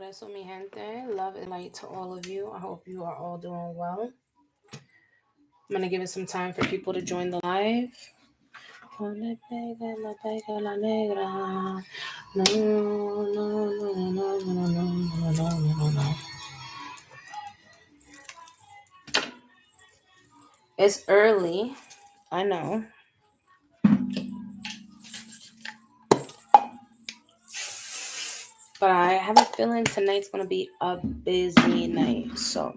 Eso, mi gente. Love and light to all of you. I hope you are all doing well. I'm going to give it some time for people to join the live. No, no, no, no. It's early. I know. But I have a feeling tonight's going to be a busy night. So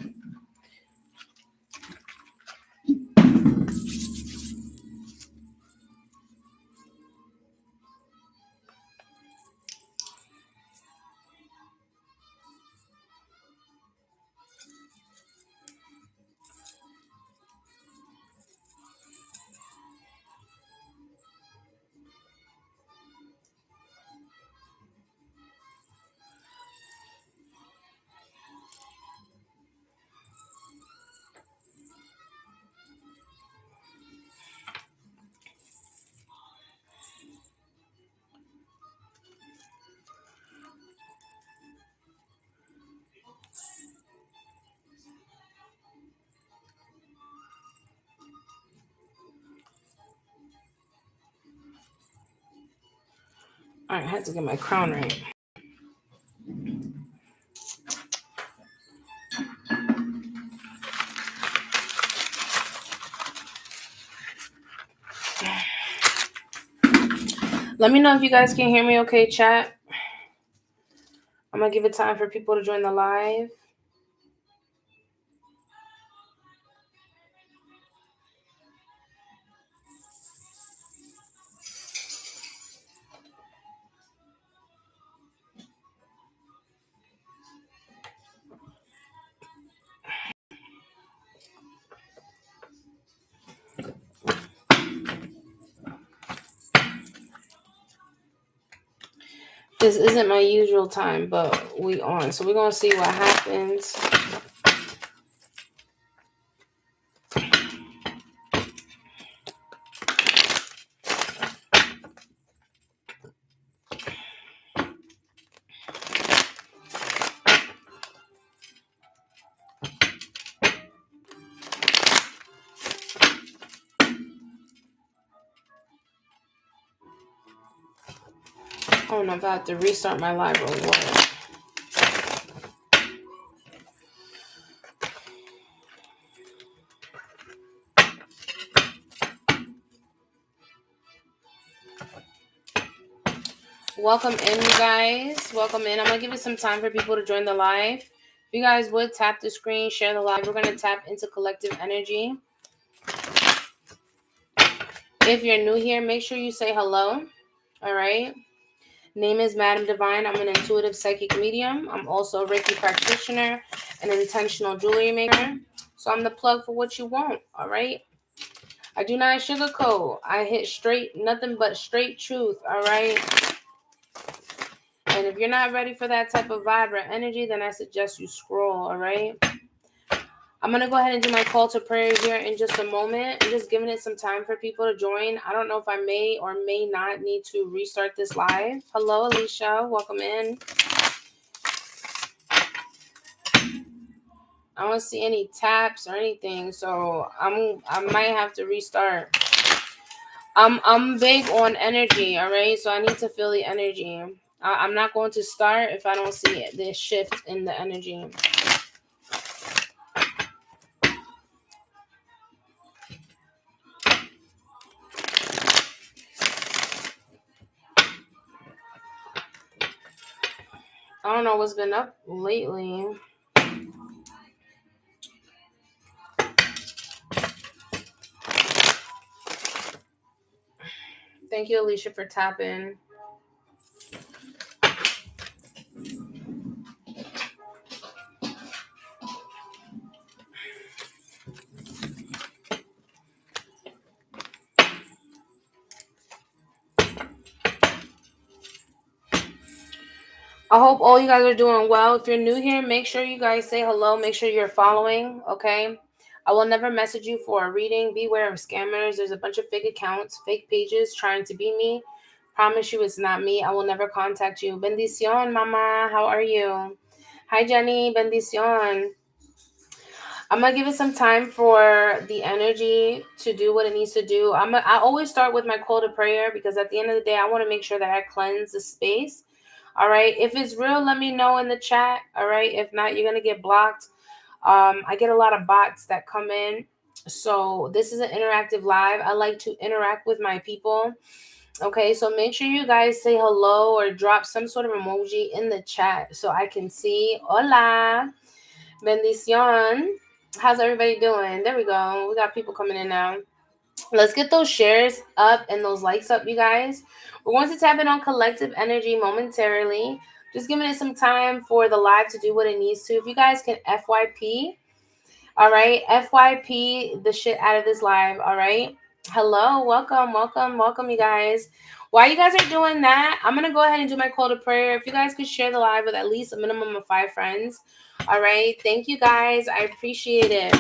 I had to get my crown right. Let me know if you guys can hear me okay, chat. I'm going to give it time for people to join the live. This isn't my usual time, but we on. So we're going to see what happens. I don't know if I have to restart my live or what. Welcome in, you guys. Welcome in. I'm going to give it some time for people to join the live. If you guys would tap the screen, share the live. We're going to tap into collective energy. If you're new here, make sure you say hello. All right. Name is Madam Divine. I'm an intuitive psychic medium. I'm also a Reiki practitioner, an intentional jewelry maker. So I'm the plug for what you want. All right. I do not sugarcoat. I hit straight, nothing but straight truth. All right. And if you're not ready for that type of vibe or energy, then I suggest you scroll. All right. I'm going to go ahead and do my call to prayer here in just a moment. I'm just giving it some time for people to join. I don't know if I may or may not need to restart this live. Hello, Alicia. Welcome in. I don't see any taps or anything, so I might have to restart. I'm big on energy, all right? So I need to feel the energy. I'm not going to start if I don't see this shift in the energy. I don't know what's been up lately. Thank you, Alicia, for tapping. I hope all you guys are doing well. If you're new here, make sure you guys say hello. Make sure you're following, okay? I will never message you for a reading. Beware of scammers. There's a bunch of fake accounts, fake pages trying to be me. Promise you it's not me. I will never contact you. Bendición, mama. How are you? Hi, Jenny. Bendición. I'm gonna give it some time for the energy to do what it needs to do. I always start with my call to prayer because at the end of the day, I want to make sure that I cleanse the space. All right. If it's real, let me know in the chat. All right. If not, you're gonna get blocked. I get a lot of bots that come in. So this is an interactive live. I like to interact with my people. Okay, so make sure you guys say hello or drop some sort of emoji in the chat so I can see. Hola, bendición. How's everybody doing? There we go. We got people coming in now. Let's get those shares up and those likes up, you guys. We're going to tap in on collective energy momentarily. Just giving it some time for the live to do what it needs to. If you guys can FYP, all right, FYP the shit out of this live, all right? Hello, welcome, you guys. While you guys are doing that, I'm going to go ahead and do my call to prayer. If you guys could share the live with at least a minimum of 5 friends, all right? Thank you, guys. I appreciate it.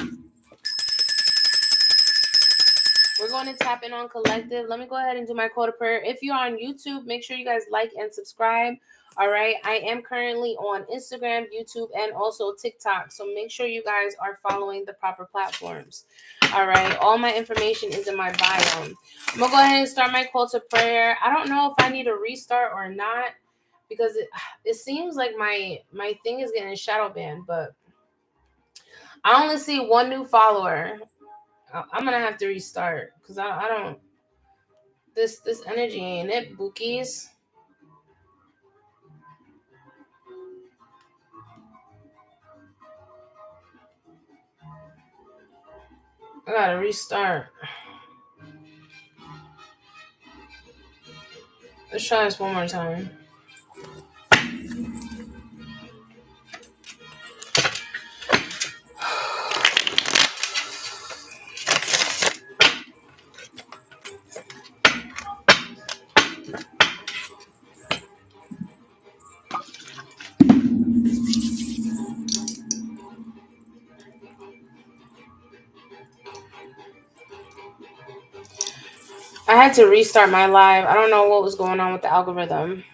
We're going to tap in on collective. Let me go ahead and do my call to prayer. If you're on YouTube, make sure you guys like and subscribe. All right. I am currently on Instagram, YouTube, and also TikTok. So make sure you guys are following the proper platforms. All right. All my information is in my bio. I'm going to go ahead and start my call to prayer. I don't know if I need to restart or not because it seems like my thing is getting shadow banned, but I only see one new follower. I'm gonna have to restart because I don't this energy ain't it, bookies. I gotta restart. Let's try this one more time. I had to restart my live. I don't know what was going on with the algorithm.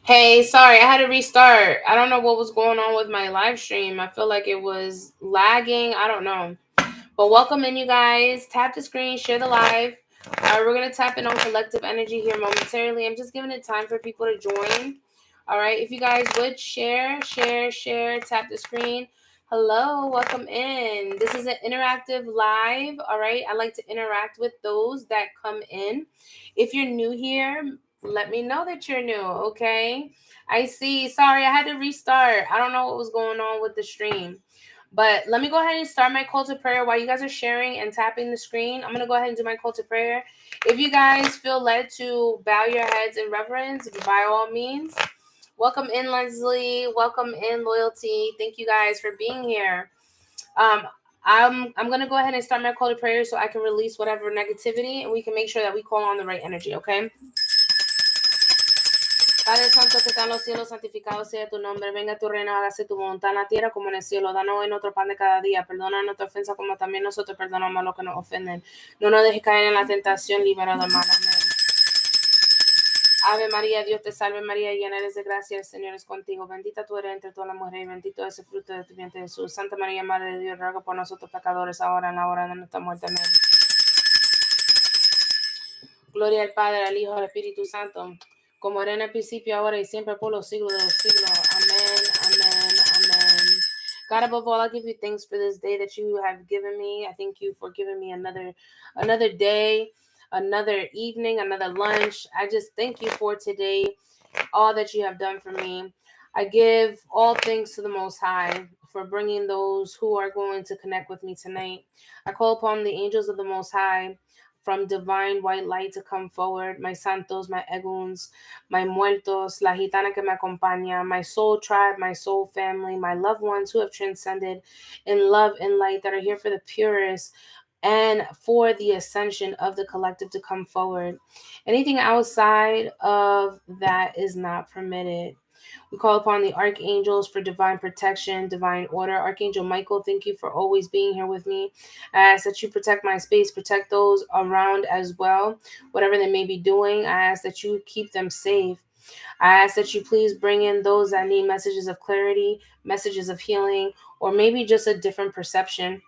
Hey, sorry, I had to restart. I don't know what was going on with my live stream. I feel like it was lagging. I don't know. But welcome in, you guys. Tap the screen, share the live. We're going to tap in on collective energy here momentarily. I'm just giving it time for people to join. All right. If you guys would share, tap the screen. Hello, welcome in. This is an interactive live. All right. I like to interact with those that come in. If you're new here, let me know that you're new. Okay. I see. Sorry, I had to restart. I don't know what was going on with the stream. But let me go ahead and start my call to prayer while you guys are sharing and tapping the screen. I'm going to go ahead and do my call to prayer. If you guys feel led to bow your heads in reverence, by all means. Welcome in, Leslie. Welcome in, Loyalty. Thank you guys for being here. I'm going to go ahead and start my call to prayer so I can release whatever negativity and we can make sure that we call on the right energy, okay? Padre Santo que está en los cielos, santificado sea tu nombre. Venga tu reino, hágase tu voluntad en la tierra como en el cielo. Danos hoy nuestro pan de cada día. Perdona nuestra ofensa como también nosotros perdonamos a los que nos ofenden. No nos dejes caer en la tentación, líbranos del mal. Amén. Ave María, Dios te salve María, llena eres de gracia, el Señor es contigo. Bendita tú eres entre todas las mujeres y bendito es el fruto de tu vientre Jesús. Santa María, Madre de Dios, ruega por nosotros pecadores, ahora en la hora de nuestra muerte. Amén. Gloria al Padre, al Hijo, al Espíritu Santo, como era en el principio, ahora y siempre, por los siglos de los siglos. Amen, amen, amen. God, above all, I give you thanks for this day that you have given me. I thank you for giving me another day, another evening, another lunch. I just thank you for today, all that you have done for me. I give all thanks to the Most High for bringing those who are going to connect with me tonight. I call upon the angels of the Most High from divine white light to come forward, my santos, my eguns, my muertos, la gitana que me acompaña, my soul tribe, my soul family, my loved ones who have transcended in love and light that are here for the purest and for the ascension of the collective to come forward. Anything outside of that is not permitted. We call upon the archangels for divine protection, divine order. Archangel Michael, thank you for always being here with me. I ask that you protect my space, protect those around as well, whatever they may be doing. I ask that you keep them safe. I ask that you please bring in those that need messages of clarity, messages of healing, or maybe just a different perception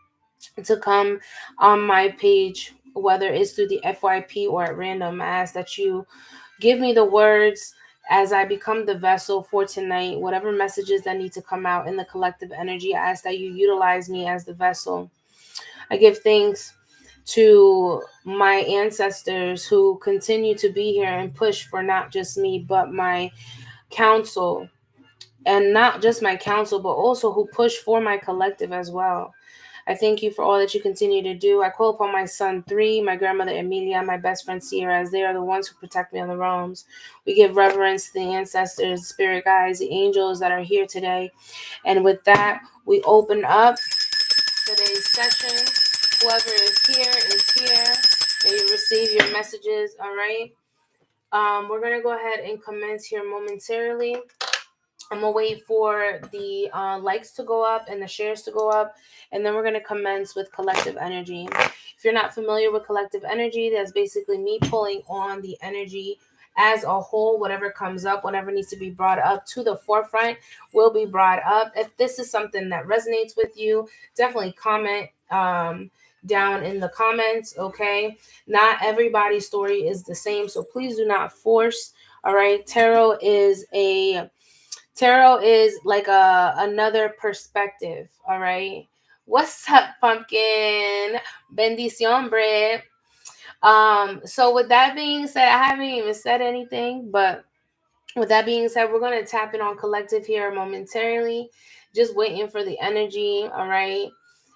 to come on my page, whether it's through the FYP or at random. I ask that you give me the words as I become the vessel for tonight, whatever messages that need to come out in the collective energy. I ask that you utilize me as the vessel. I give thanks to my ancestors who continue to be here and push for not just me, but my council. And not just my council, but also who push for my collective as well. I thank you for all that you continue to do. I call upon my son 3, my grandmother Emilia, my best friend Sierra, as they are the ones who protect me on the realms. We give reverence to the ancestors, spirit guides, the angels that are here today. And with that, we open up today's session. Whoever is here. May you receive your messages, all right? We're going to go ahead and commence here momentarily. I'm going to wait for the likes to go up and the shares to go up, and then we're going to commence with collective energy. If you're not familiar with collective energy, that's basically me pulling on the energy as a whole. Whatever comes up, whatever needs to be brought up to the forefront will be brought up. If this is something that resonates with you, definitely comment down in the comments, okay? Not everybody's story is the same, so please do not force, all right? Tarot is like another perspective, all right? What's up, pumpkin? Bendición, bread. So with that being said, I haven't even said anything, but with that being said, we're going to tap in on collective here momentarily. Just waiting for the energy, all right?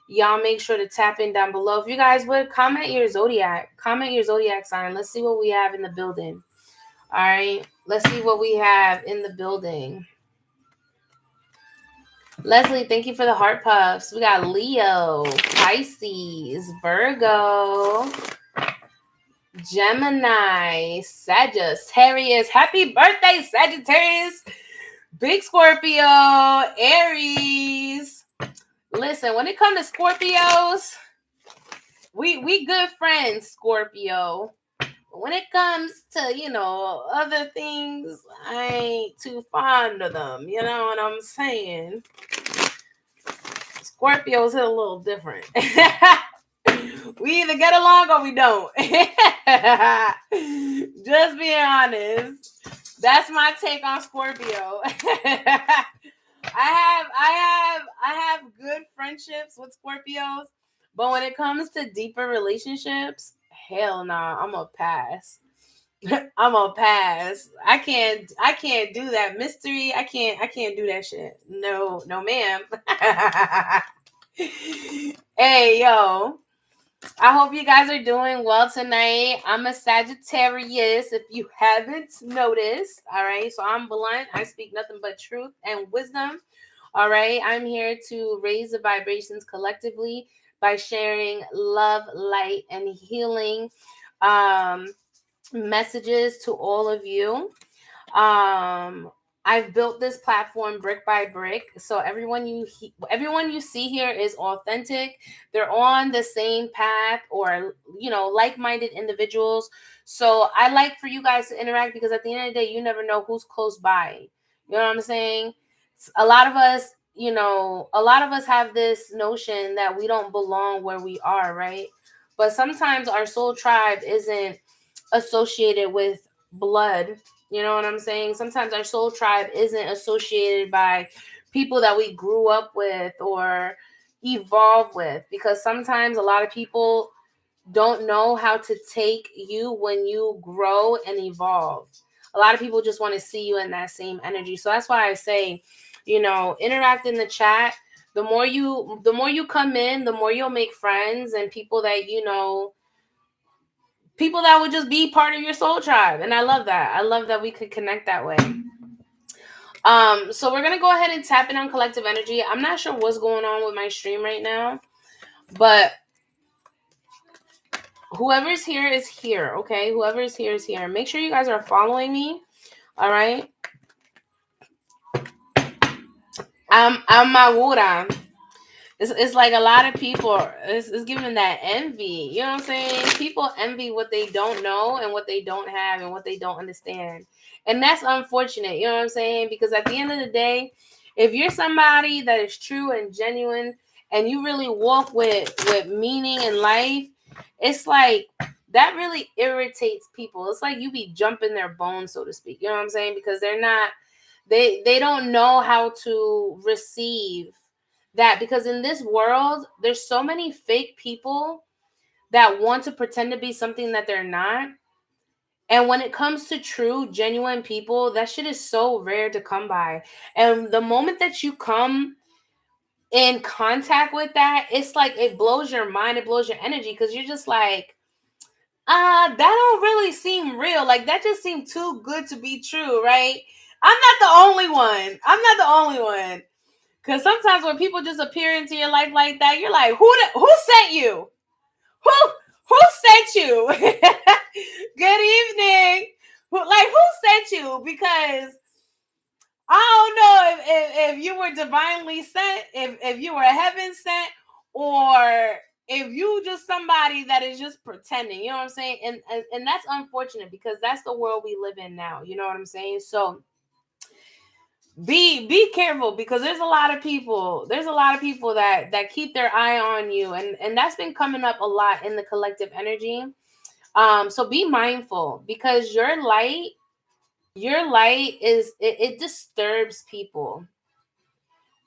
Y'all make sure to tap in down below. If you guys would, comment your zodiac sign. Let's see what we have in the building. All right, let's see what we have in the building. Leslie, thank you for the heart puffs. We got Leo, Pisces, Virgo, Gemini, Sagittarius. Happy birthday, Sagittarius. Big Scorpio, Aries. Listen, when it comes to Scorpios, we good friends, Scorpio. When it comes to, other things, I ain't too fond of them. You know what I'm saying? Scorpios hit a little different. We either get along or we don't. Just being honest. That's my take on Scorpio. I have good friendships with Scorpios, but when it comes to deeper relationships, hell nah, I'm a pass. I'm a pass. I can't do that mystery. I can't do that shit. No, ma'am. Hey, yo. I hope you guys are doing well tonight. I'm a Sagittarius, if you haven't noticed. All right. So I'm blunt. I speak nothing but truth and wisdom. All right. I'm here to raise the vibrations collectively by sharing love, light, and healing messages to all of you. I've built this platform brick by brick, so everyone you see here is authentic. They're on the same path, or like-minded individuals. So I like for you guys to interact, because at the end of the day, you never know who's close by. You know what I'm saying? A lot of us have this notion that we don't belong where we are, right? But sometimes our soul tribe isn't associated with blood. You know what I'm saying? Sometimes our soul tribe isn't associated by people that we grew up with or evolve with, because sometimes a lot of people don't know how to take you when you grow and evolve. A lot of people just want to see you in that same energy. So that's why I say, interact in the chat. The more you come in, the more you'll make friends and people that people that would just be part of your soul tribe. And I love that. I love that we could connect that way. So we're going to go ahead and tap in on collective energy. I'm not sure what's going on with my stream right now, but whoever's here is here, okay? Whoever's here is here. Make sure you guys are following me, all right? I'm Magura. It's like a lot of people it's giving that envy. You know what I'm saying? People envy what they don't know and what they don't have and what they don't understand. And that's unfortunate, you know what I'm saying? Because at the end of the day, if you're somebody that is true and genuine and you really walk with meaning in life, it's like that really irritates people. It's like you be jumping their bones, so to speak. You know what I'm saying? Because they don't know how to receive that, because in this world there's so many fake people that want to pretend to be something that they're not. And when it comes to true genuine people, that shit is so rare to come by. And the moment that you come in contact with that, it's like it blows your mind, it blows your energy, because you're just like, that don't really seem real. Like that just seemed too good to be true, right? I'm not the only one. I'm not the only one. Because sometimes when people just appear into your life like that, you're like, who sent you? Who sent you? Good evening. Who sent you? Because I don't know if you were divinely sent, if you were heaven sent, or if you just somebody that is just pretending. You know what I'm saying? And that's unfortunate, because that's the world we live in now. You know what I'm saying? So be careful, because there's a lot of people that keep their eye on you, and that's been coming up a lot in the collective energy. So be mindful, because your light it disturbs people.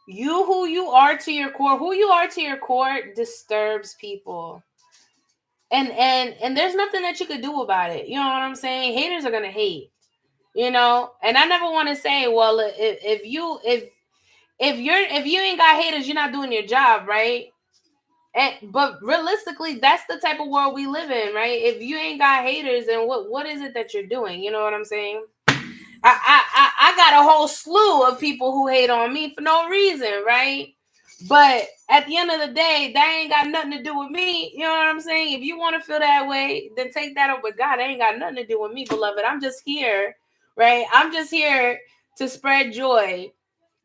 Who you are to your core disturbs people. And there's nothing that you could do about it. You know what I'm saying? Haters are gonna hate. And I never want to say, well, if you ain't got haters, you're not doing your job, right? But realistically, that's the type of world we live in, right? If you ain't got haters, then what is it that you're doing? You know what I'm saying? I got a whole slew of people who hate on me for no reason, right? But at the end of the day, that ain't got nothing to do with me. You know what I'm saying? If you want to feel that way, then take that up with God. That ain't got nothing to do with me, beloved. I'm just here, right? I'm just here to spread joy.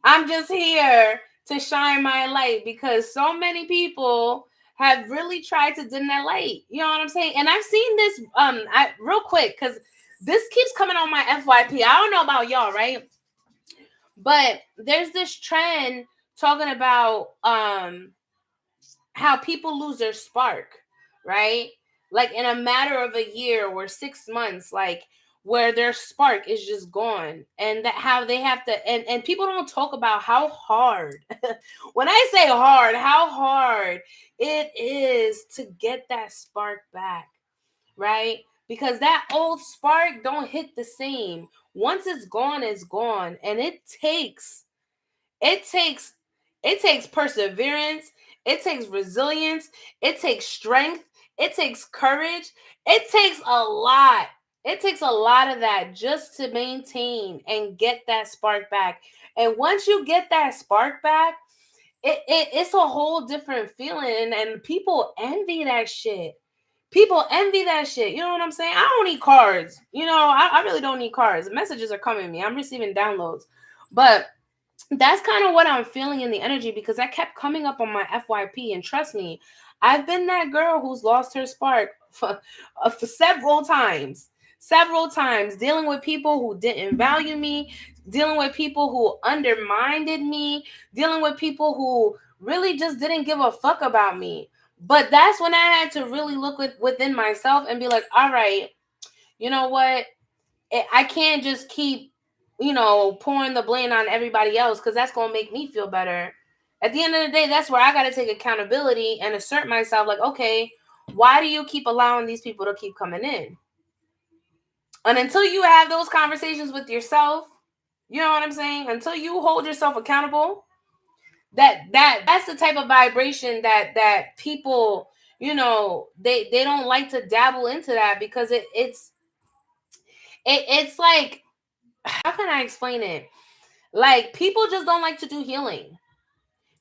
I'm just here to shine my light, because so many people have really tried to dim that light. You know what I'm saying? And I've seen this real quick, because this keeps coming on my FYP. I don't know about y'all, right? But there's this trend talking about how people lose their spark, right? Like in a matter of a year or 6 months, like where their spark is just gone, and that how they have to, and people don't talk about how hard, when I say hard, how hard it is to get that spark back, right? Because that old spark don't hit the same. Once it's gone, and it takes it takes perseverance, it takes resilience, it takes strength, it takes courage, it takes a lot. It takes a lot of that just to maintain and get that spark back. And once you get that spark back, it's a whole different feeling, and people envy that shit. People envy that shit. You know what I'm saying? I don't need cards. I really don't need cards. Messages are coming to me. I'm receiving downloads. But that's kind of what I'm feeling in the energy, because that kept coming up on my FYP. And trust me, I've been that girl who's lost her spark for several times, dealing with people who didn't value me, dealing with people who undermined me, dealing with people who really just didn't give a fuck about me. But that's when I had to really look within myself and be like, all right, you know what? I can't just keep, pouring the blame on everybody else, because that's going to make me feel better. At the end of the day, that's where I got to take accountability and assert myself like, okay, why do you keep allowing these people to keep coming in? And until you have those conversations with yourself, you know what I'm saying? Until you hold yourself accountable, that's the type of vibration that people, they don't like to dabble into that, because it's like, how can I explain it? Like, people just don't like to do healing.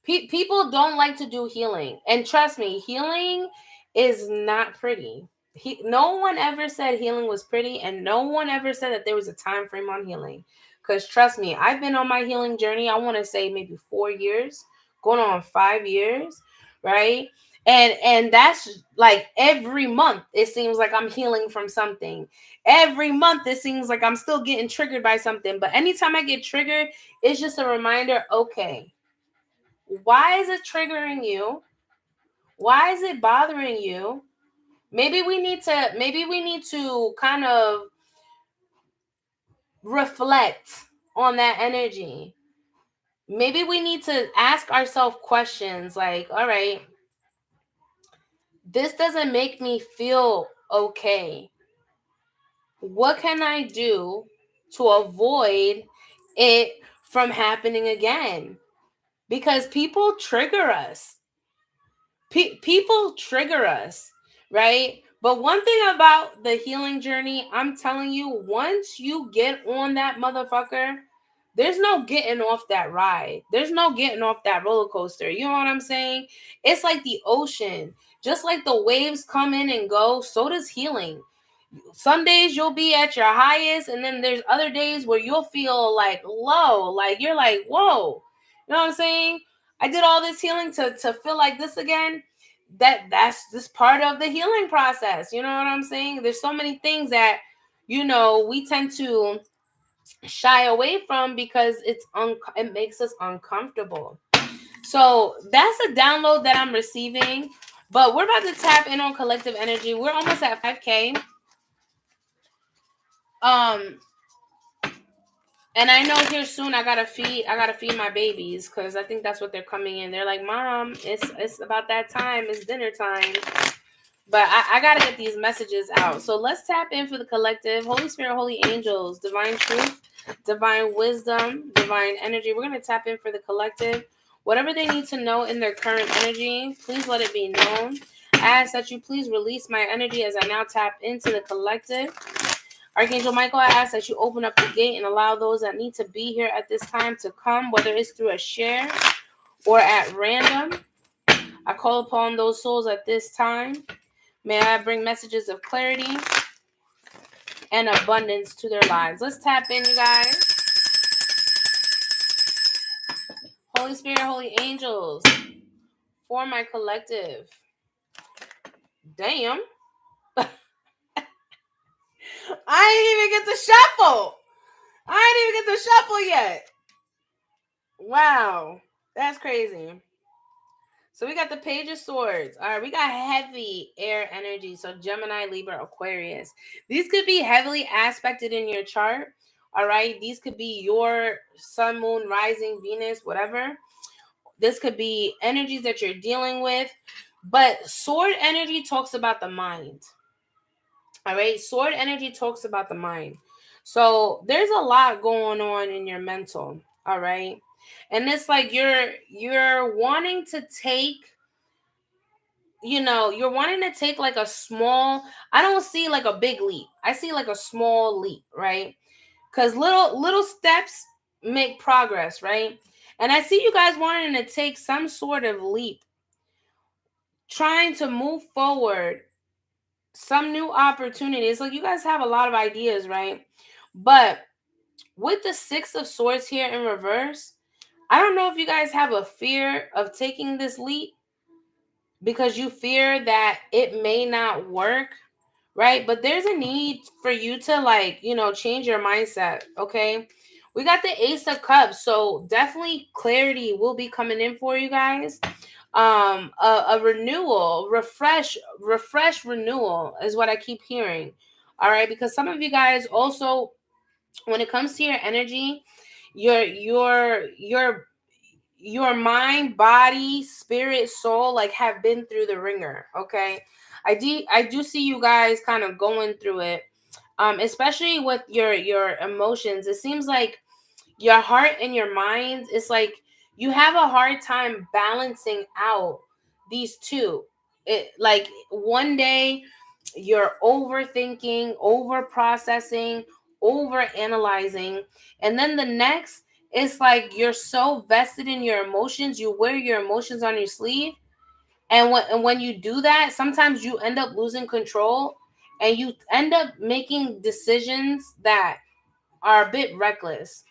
People don't like to do healing. And trust me, healing is not pretty. No one ever said healing was pretty, and no one ever said that there was a time frame on healing. Because trust me, I've been on my healing journey, I want to say maybe 4 years, going on 5 years, right? And that's like every month it seems like I'm healing from something. Every month it seems like I'm still getting triggered by something. But anytime I get triggered, it's just a reminder, okay, why is it triggering you? Why is it bothering you? Maybe we need to kind of reflect on that energy. Maybe we need to ask ourselves questions like, all right, this doesn't make me feel okay. What can I do to avoid it from happening again? Because people trigger us. People trigger us, right? But one thing about the healing journey, I'm telling you, once you get on that motherfucker, there's no getting off that ride. There's no getting off that roller coaster. You know what I'm saying? It's like the ocean. Just like the waves come in and go, so does healing. Some days you'll be at your highest, and then there's other days where you'll feel like low, like you're like, whoa. You know what I'm saying? I did all this healing to feel like this again. That's just part of the healing process. You know what I'm saying? There's so many things that, we tend to shy away from because it makes us uncomfortable. So that's a download that I'm receiving. But we're about to tap in on collective energy. We're almost at 5K. And I know here soon I gotta feed my babies, because I think that's what they're coming in. They're like, Mom, it's about that time, it's dinner time. But I gotta get these messages out. So let's tap in for the collective. Holy Spirit, holy angels, divine truth, divine wisdom, divine energy. We're gonna tap in for the collective. Whatever they need to know in their current energy, please let it be known. I ask that you please release my energy as I now tap into the collective. Archangel Michael, I ask that you open up the gate and allow those that need to be here at this time to come, whether it's through a share or at random. I call upon those souls at this time. May I bring messages of clarity and abundance to their lives. Let's tap in, you guys. Holy Spirit, holy angels, for my collective. Damn. I didn't even get to shuffle. I didn't even get to shuffle yet. Wow. That's crazy. So we got the Page of Swords. All right, we got heavy air energy. So Gemini, Libra, Aquarius. These could be heavily aspected in your chart. All right, these could be your sun, moon, rising, Venus, whatever. This could be energies that you're dealing with. But sword energy talks about the mind. All right, sword energy talks about the mind. So there's a lot going on in your mental. All right. And it's like you're wanting to take, you're wanting to take like a small, I don't see like a big leap. I see like a small leap, right? Because little steps make progress, right? And I see you guys wanting to take some sort of leap, trying to move forward, some new opportunities. Like you guys have a lot of ideas, right? But with the Six of Swords here in reverse, I don't know if you guys have a fear of taking this leap because you fear that it may not work, right? But there's a need for you to change your mindset, okay? We got the Ace of Cups, so definitely clarity will be coming in for you guys. A renewal, refresh renewal is what I keep hearing. All right, because some of you guys also, when it comes to your energy, your mind, body, spirit, soul, like have been through the ringer. Okay. I do see you guys kind of going through it. Especially with your emotions. It seems like your heart and your mind, it's like you have a hard time balancing out these two. It like one day you're overthinking, over processing, over analyzing, and then the next, it's like you're so vested in your emotions, you wear your emotions on your sleeve. And when you do that, sometimes you end up losing control and you end up making decisions that are a bit reckless.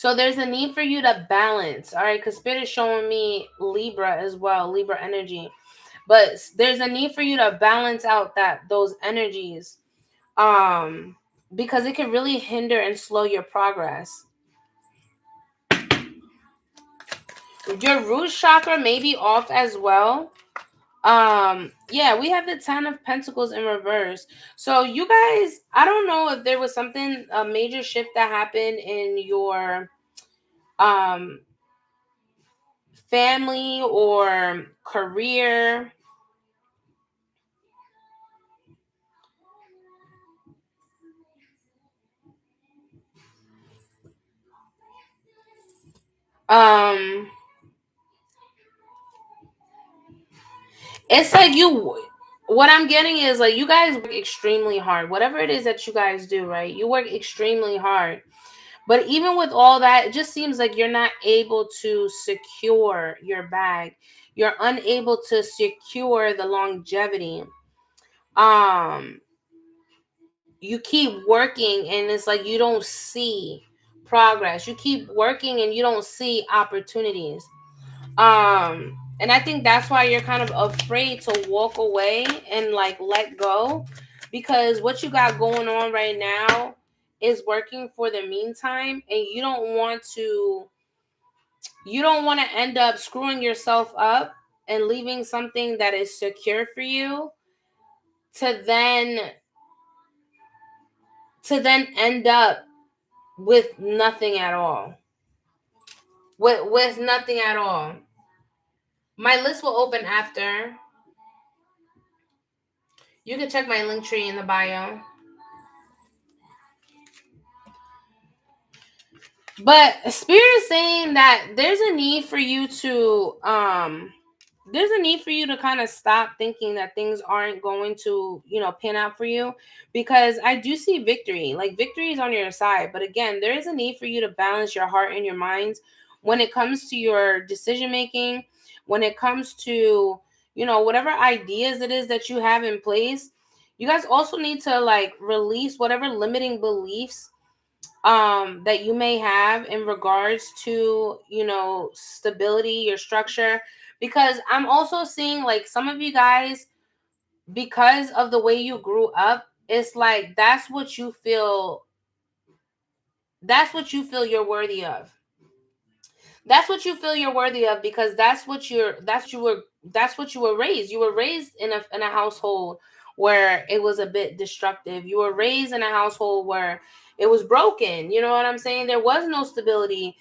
So there's a need for you to balance, all right? Because Spirit is showing me Libra as well, Libra energy. But there's a need for you to balance out those energies, because it can really hinder and slow your progress. Your root chakra may be off as well. Yeah, we have the 10 of Pentacles in reverse. So you guys, I don't know if there was a major shift that happened in your family or career. It's like what I'm getting is like you guys work extremely hard. Whatever it is that you guys do, right? You work extremely hard. But even with all that, it just seems like you're not able to secure your bag. You're unable to secure the longevity. Um, you keep working and it's like you don't see progress. You keep working and you don't see opportunities. And I think that's why you're kind of afraid to walk away and like let go, because what you got going on right now is working for the meantime, and you don't want to end up screwing yourself up and leaving something that is secure for you to then end up with nothing at all. With nothing at all. My list will open after. You can check my Linktree in the bio. But Spirit is saying that there's a need for you to kind of stop thinking that things aren't going to, pan out for you, because I do see victory. Like victory is on your side, but again, there is a need for you to balance your heart and your minds when it comes to your decision making, when it comes to, whatever ideas it is that you have in place. You guys also need to like release whatever limiting beliefs that you may have in regards to, stability, your structure, because I'm also seeing like some of you guys, because of the way you grew up, it's like you're worthy of. That's what you feel you're worthy of, because that's what you were raised. You were raised in a household where it was a bit destructive. You were raised in a household where it was broken. You know what I'm saying? There was no stability.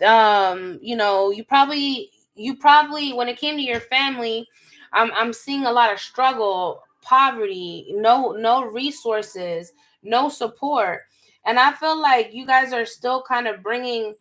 You probably when it came to your family, I'm seeing a lot of struggle, poverty, no resources, no support. And I feel like you guys are still kind of bringing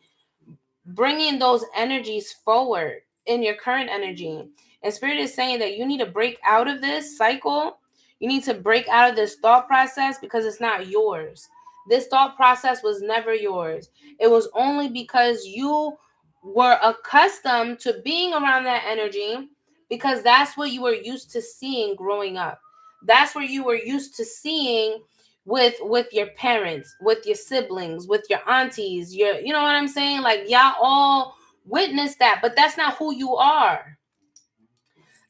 those energies forward in your current energy. And Spirit is saying that you need to break out of this cycle. You need to break out of this thought process, because it's not yours. This thought process was never yours. It was only because you were accustomed to being around that energy, because that's what you were used to seeing growing up. That's what you were used to seeing with your parents, with your siblings, with your aunties, you know what I'm saying? Like y'all all witnessed that, but that's not who you are.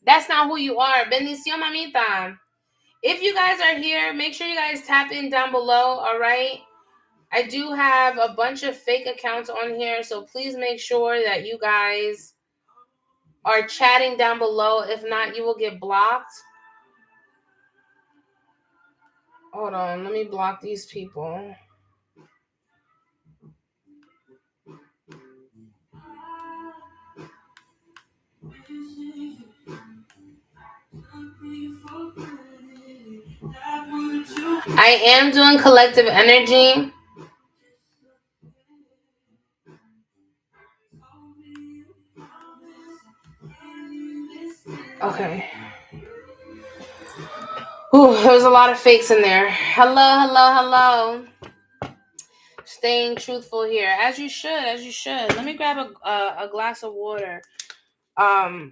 That's not who you are. Bendición, mamita. If you guys are here, make sure you guys tap in down below, all right? I do have a bunch of fake accounts on here, so please make sure that you guys are chatting down below. If not, you will get blocked. Hold on, let me block these people. I am doing collective energy. Okay. Ooh, there's a lot of fakes in there. Hello. Staying truthful here, as you should. Let me grab a glass of water. A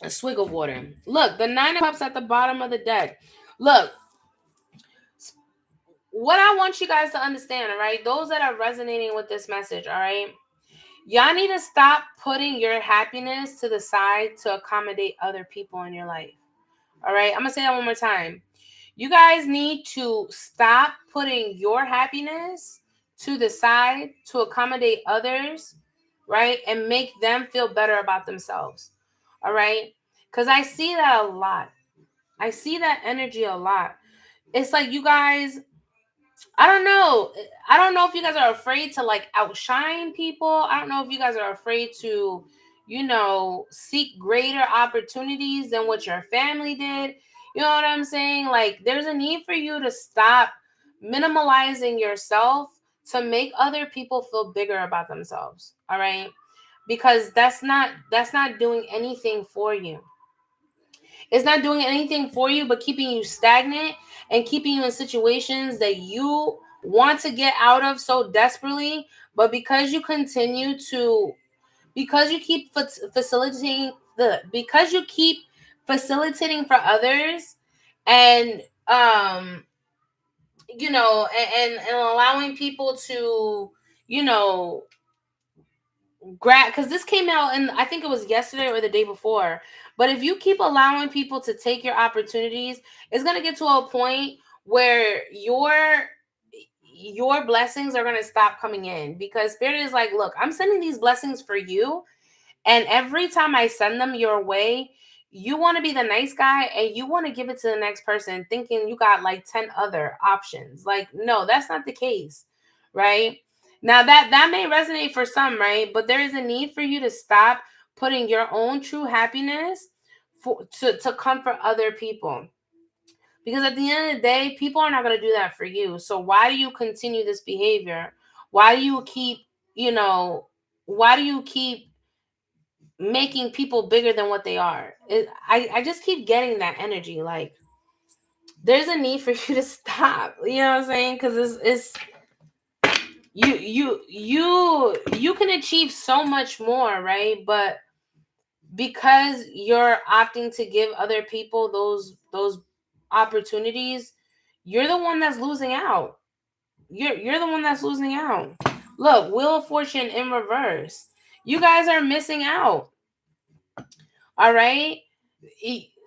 swig of water. Look, the 9 of Cups at the bottom of the deck. Look, what I want you guys to understand, all right, those that are resonating with this message, all right, y'all need to stop putting your happiness to the side to accommodate other people in your life. All right, I'm gonna say that one more time. You guys need to stop putting your happiness to the side to accommodate others, right? And make them feel better about themselves. All right? Because I see that a lot. I see that energy a lot. It's like you guys, I don't know. I don't know if you guys are afraid to like outshine people. I don't know if you guys are afraid to, seek greater opportunities than what your family did. You know what I'm saying? Like there's a need for you to stop minimalizing yourself to make other people feel bigger about themselves. All right? Because that's not doing anything for you. It's not doing anything for you but keeping you stagnant and keeping you in situations that you want to get out of so desperately, but because you keep facilitating because you keep facilitating for others and and allowing people to you know grab, because this came out and I think it was yesterday or the day before. But if you keep allowing people to take your opportunities, it's gonna get to a point where your blessings are gonna stop coming in, because spirit is like, look, I'm sending these blessings for you, and every time I send them your way, you want to be the nice guy and you want to give it to the next person thinking you got like 10 other options. Like, no, that's not the case, right? Now that may resonate for some, right? But there is a need for you to stop putting your own true happiness to comfort other people. Because at the end of the day, people are not going to do that for you. So why do you continue this behavior? Why do you keep, you know, why do you keep making people bigger than what they are? I just keep getting that energy. Like there's a need for you to stop. You know what I'm saying? Because it's you can achieve so much more, right? But because you're opting to give other people those opportunities, you're the one that's losing out. You're the one that's losing out. Look, Wheel of Fortune in reverse. You guys are missing out. All right?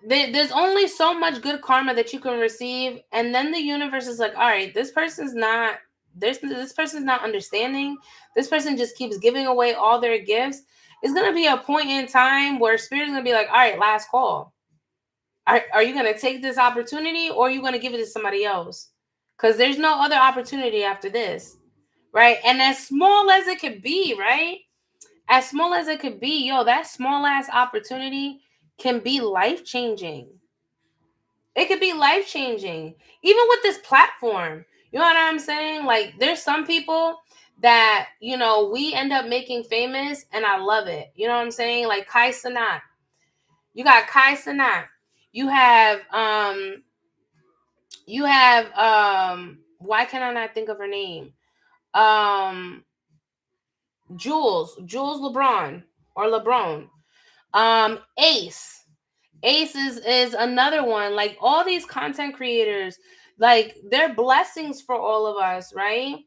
There's only so much good karma that you can receive, and then the universe is like, all right, this person's not understanding. This person just keeps giving away all their gifts. It's gonna be a point in time where spirit's gonna be like, all right, last call. Are you gonna take this opportunity, or are you gonna give it to somebody else? Because there's no other opportunity after this, right? And as small as it could be, right? As small as it could be, that small ass opportunity can be life changing. It could be life changing, even with this platform. You know what I'm saying? Like, there's some people that we end up making famous, and I love it. You know what I'm saying? Like Kai Sanat. You got Kai Sanat. You have why can I not think of her name? Um Jules LeBron or LeBron. Ace is another one. Like all these content creators, like they're blessings for all of us, right?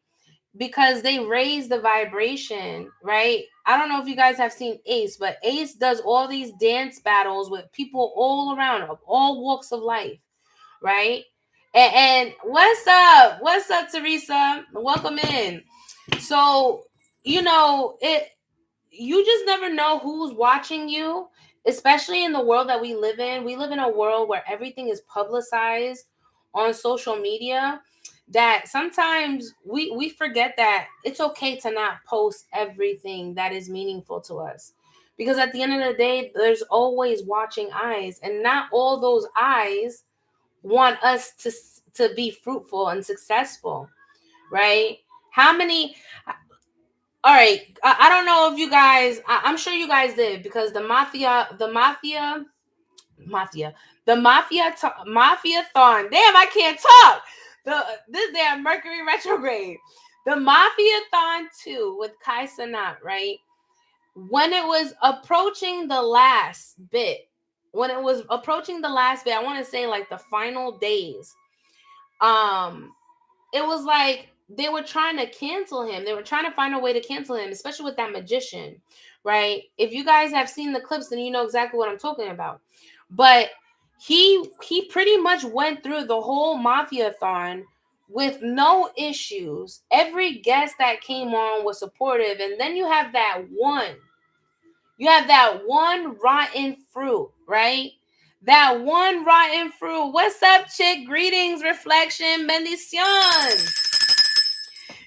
Because they raise the vibration, right? I don't know if you guys have seen Ace, but Ace does all these dance battles with people all around of all walks of life, right? And what's up? What's up, Teresa? Welcome in. So, you just never know who's watching you, especially in the world that we live in. We live in a world where everything is publicized on social media, that sometimes we forget that it's okay to not post everything that is meaningful to us. Because at the end of the day, there's always watching eyes, and not all those eyes want us to be fruitful and successful, right? How many All right, I don't know if you guys, I'm sure you guys did, because mafia thon. Damn, I can't talk. This damn Mercury retrograde. The mafia thon 2 with Kai Cenat, right? When it was approaching the last bit, I want to say like the final days, um, it was like they were trying to cancel him. They were trying to find a way to cancel him, especially with that magician, right? If you guys have seen the clips, then you know exactly what I'm talking about. But he pretty much went through the whole mafia-thon with no issues. Every guest that came on was supportive, and then you have that one rotten fruit, right? That one rotten fruit. What's up, chick? Greetings, reflection, bendición.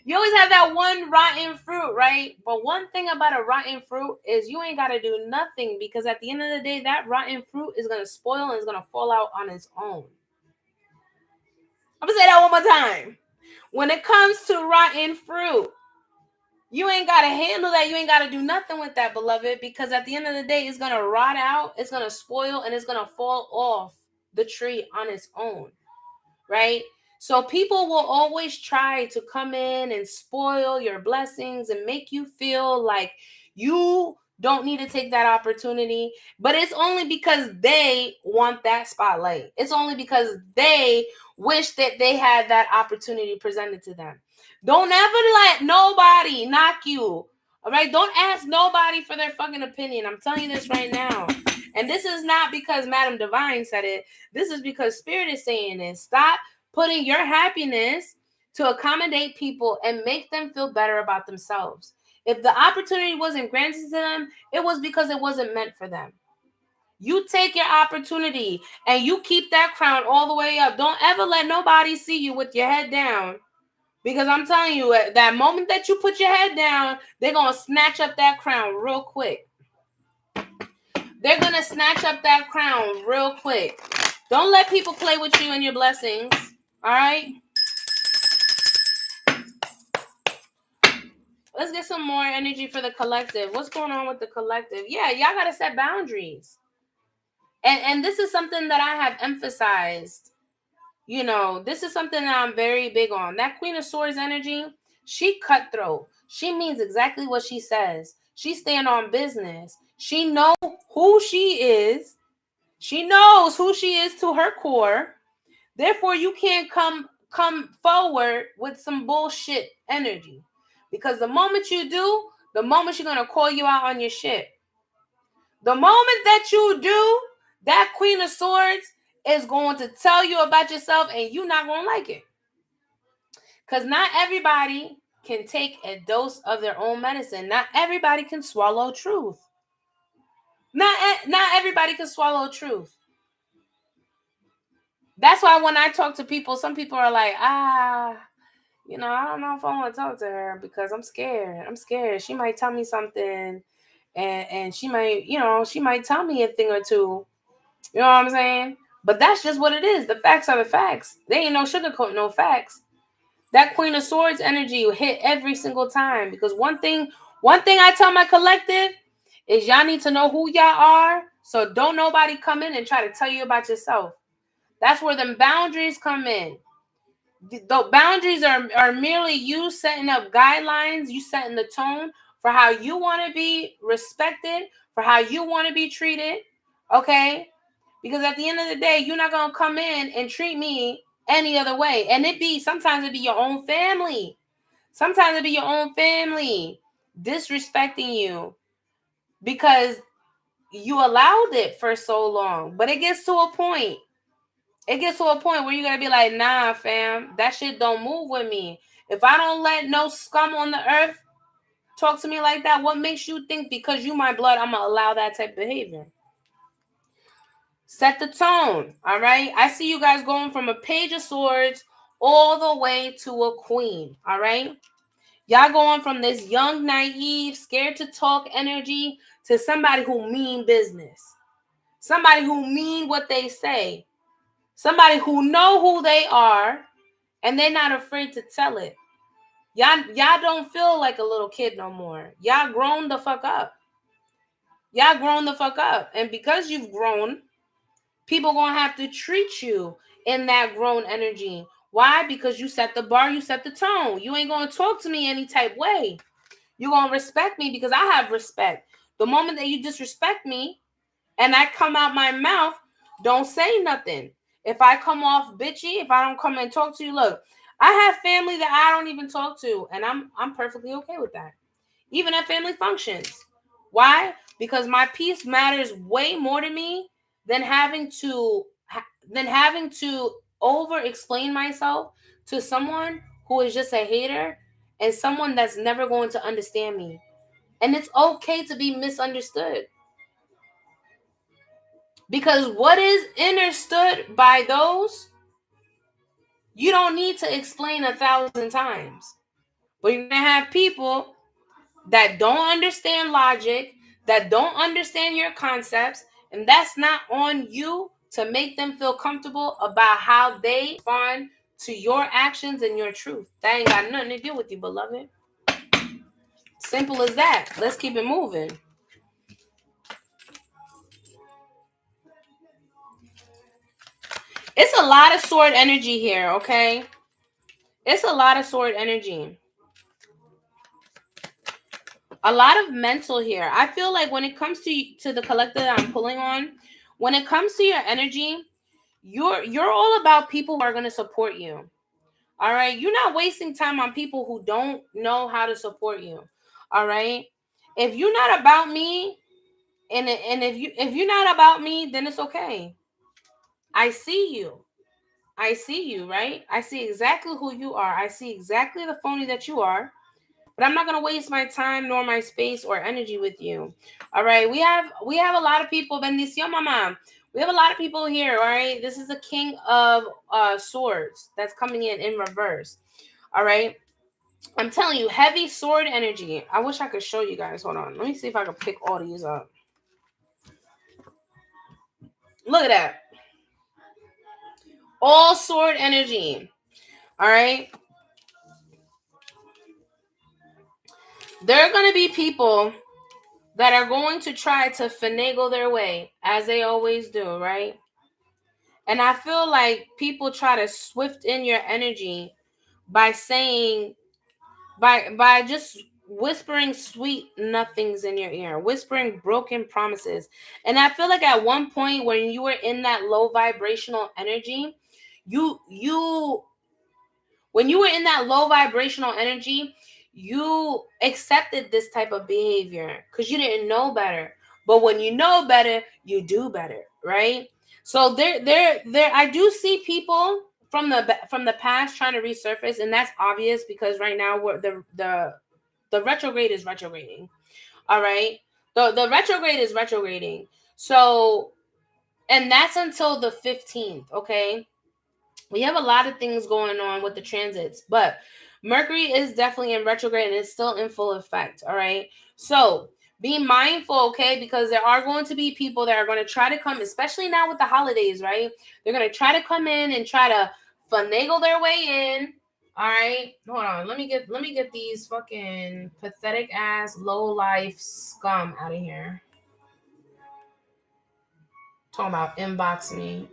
You always have that one rotten fruit, right? But one thing about a rotten fruit is you ain't got to do nothing, because at the end of the day, that rotten fruit is going to spoil and it's going to fall out on its own. I'm going to say that one more time. When it comes to rotten fruit, you ain't got to handle that. You ain't got to do nothing with that, beloved, because at the end of the day, it's going to rot out, it's going to spoil, and it's going to fall off the tree on its own, right? So people will always try to come in and spoil your blessings and make you feel like you don't need to take that opportunity. But it's only because they want that spotlight. It's only because they wish that they had that opportunity presented to them. Don't ever let nobody knock you. All right? Don't ask nobody for their fucking opinion. I'm telling you this right now. And this is not because Madam Divine said it. This is because Spirit is saying this. Stop putting your happiness to accommodate people and make them feel better about themselves. If the opportunity wasn't granted to them, it was because it wasn't meant for them. You take your opportunity and you keep that crown all the way up. Don't ever let nobody see you with your head down. Because I'm telling you, at that moment that you put your head down, they're going to snatch up that crown real quick. They're going to snatch up that crown real quick. Don't let people play with you and your blessings. All right? Let's get some more energy for the collective. What's going on with the collective? Yeah, y'all got to set boundaries. And this is something that I have emphasized. You know, this is something that I'm very big on. That Queen of Swords energy, she cutthroat. She means exactly what she says. She stand on business. She knows who she is. She knows who she is to her core. Therefore, you can't come forward with some bullshit energy. Because the moment you do, the moment she's going to call you out on your shit. The moment that you do, that Queen of Swords is going to tell you about yourself and you're not going to like it. Because not everybody can take a dose of their own medicine. Not everybody can swallow truth. Not everybody can swallow truth. That's why when I talk to people, some people are like, you know, I don't know if I want to talk to her because I'm scared. I'm scared. She might tell me something and she might, you know, she might tell me a thing or two. You know what I'm saying? But that's just what it is. The facts are the facts. They ain't no sugarcoat, no facts. That Queen of Swords energy will hit every single time. Because one thing I tell my collective is y'all need to know who y'all are. So don't nobody come in and try to tell you about yourself. That's where them boundaries come in. The boundaries are merely you setting up guidelines, you setting the tone for how you want to be respected, for how you want to be treated, okay? Because at the end of the day, you're not going to come in and treat me any other way. And sometimes it be your own family. Sometimes it be your own family disrespecting you because you allowed it for so long. But it gets to a point. It gets to a point where you're going to be like, nah, fam, that shit don't move with me. If I don't let no scum on the earth talk to me like that, what makes you think because you my blood, I'm going to allow that type of behavior? Set the tone, all right? I see you guys going from a Page of Swords all the way to a Queen, all right? Y'all going from this young, naive, scared to talk energy to somebody who mean business. Somebody who mean what they say. Somebody who know who they are, and they're not afraid to tell it. Y'all don't feel like a little kid no more. Y'all grown the fuck up. Y'all grown the fuck up. And because you've grown, people gonna have to treat you in that grown energy. Why? Because you set the bar, you set the tone. You ain't gonna talk to me any type way. You gonna respect me because I have respect. The moment that you disrespect me and I come out my mouth, don't say nothing. If I come off bitchy, if I don't come and talk to you, look, I have family that I don't even talk to, and I'm perfectly okay with that. Even at family functions. Why? Because my peace matters way more to me than having to over explain myself to someone who is just a hater and someone that's never going to understand me. And it's okay to be misunderstood. Because what is understood by those, you don't need to explain 1,000 times. But you're going to have people that don't understand logic, that don't understand your concepts, and that's not on you to make them feel comfortable about how they respond to your actions and your truth. That ain't got nothing to do with you, beloved. Simple as that. Let's keep it moving. It's a lot of sword energy here, okay? It's a lot of sword energy. A lot of mental here. I feel like when it comes to the collective that I'm pulling on, when it comes to your energy, you're all about people who are going to support you. All right? You're not wasting time on people who don't know how to support you. All right? If you're not about me, and if you're not about me, then it's okay. I see you. I see you, right? I see exactly who you are. I see exactly the phony that you are. But I'm not gonna waste my time nor my space or energy with you. All right. We have a lot of people. Bendición, mama. We have a lot of people here. All right. This is the king of swords that's coming in reverse. All right. I'm telling you, heavy sword energy. I wish I could show you guys. Hold on. Let me see if I can pick all these up. Look at that. All sword energy. All right. There are going to be people that are going to try to finagle their way, as they always do, right? And I feel like people try to swift in your energy by saying, by just whispering sweet nothings in your ear, whispering broken promises. And I feel like at one point when you were in that low vibrational energy, you when you were in that low vibrational energy, you accepted this type of behavior because you didn't know better. But when you know better, you do better, right? So there. I do see people from the past trying to resurface, and that's obvious because right now we're the retrograde is retrograding. All right, the retrograde is retrograding. So, and that's until the 15th. Okay, we have a lot of things going on with the transits, but Mercury is definitely in retrograde and it's still in full effect. All right. So be mindful, okay? Because there are going to be people that are going to try to come, especially now with the holidays, right? They're going to try to come in and try to finagle their way in. All right. Hold on. Let me get these fucking pathetic ass low life scum out of here. Talking about inbox me.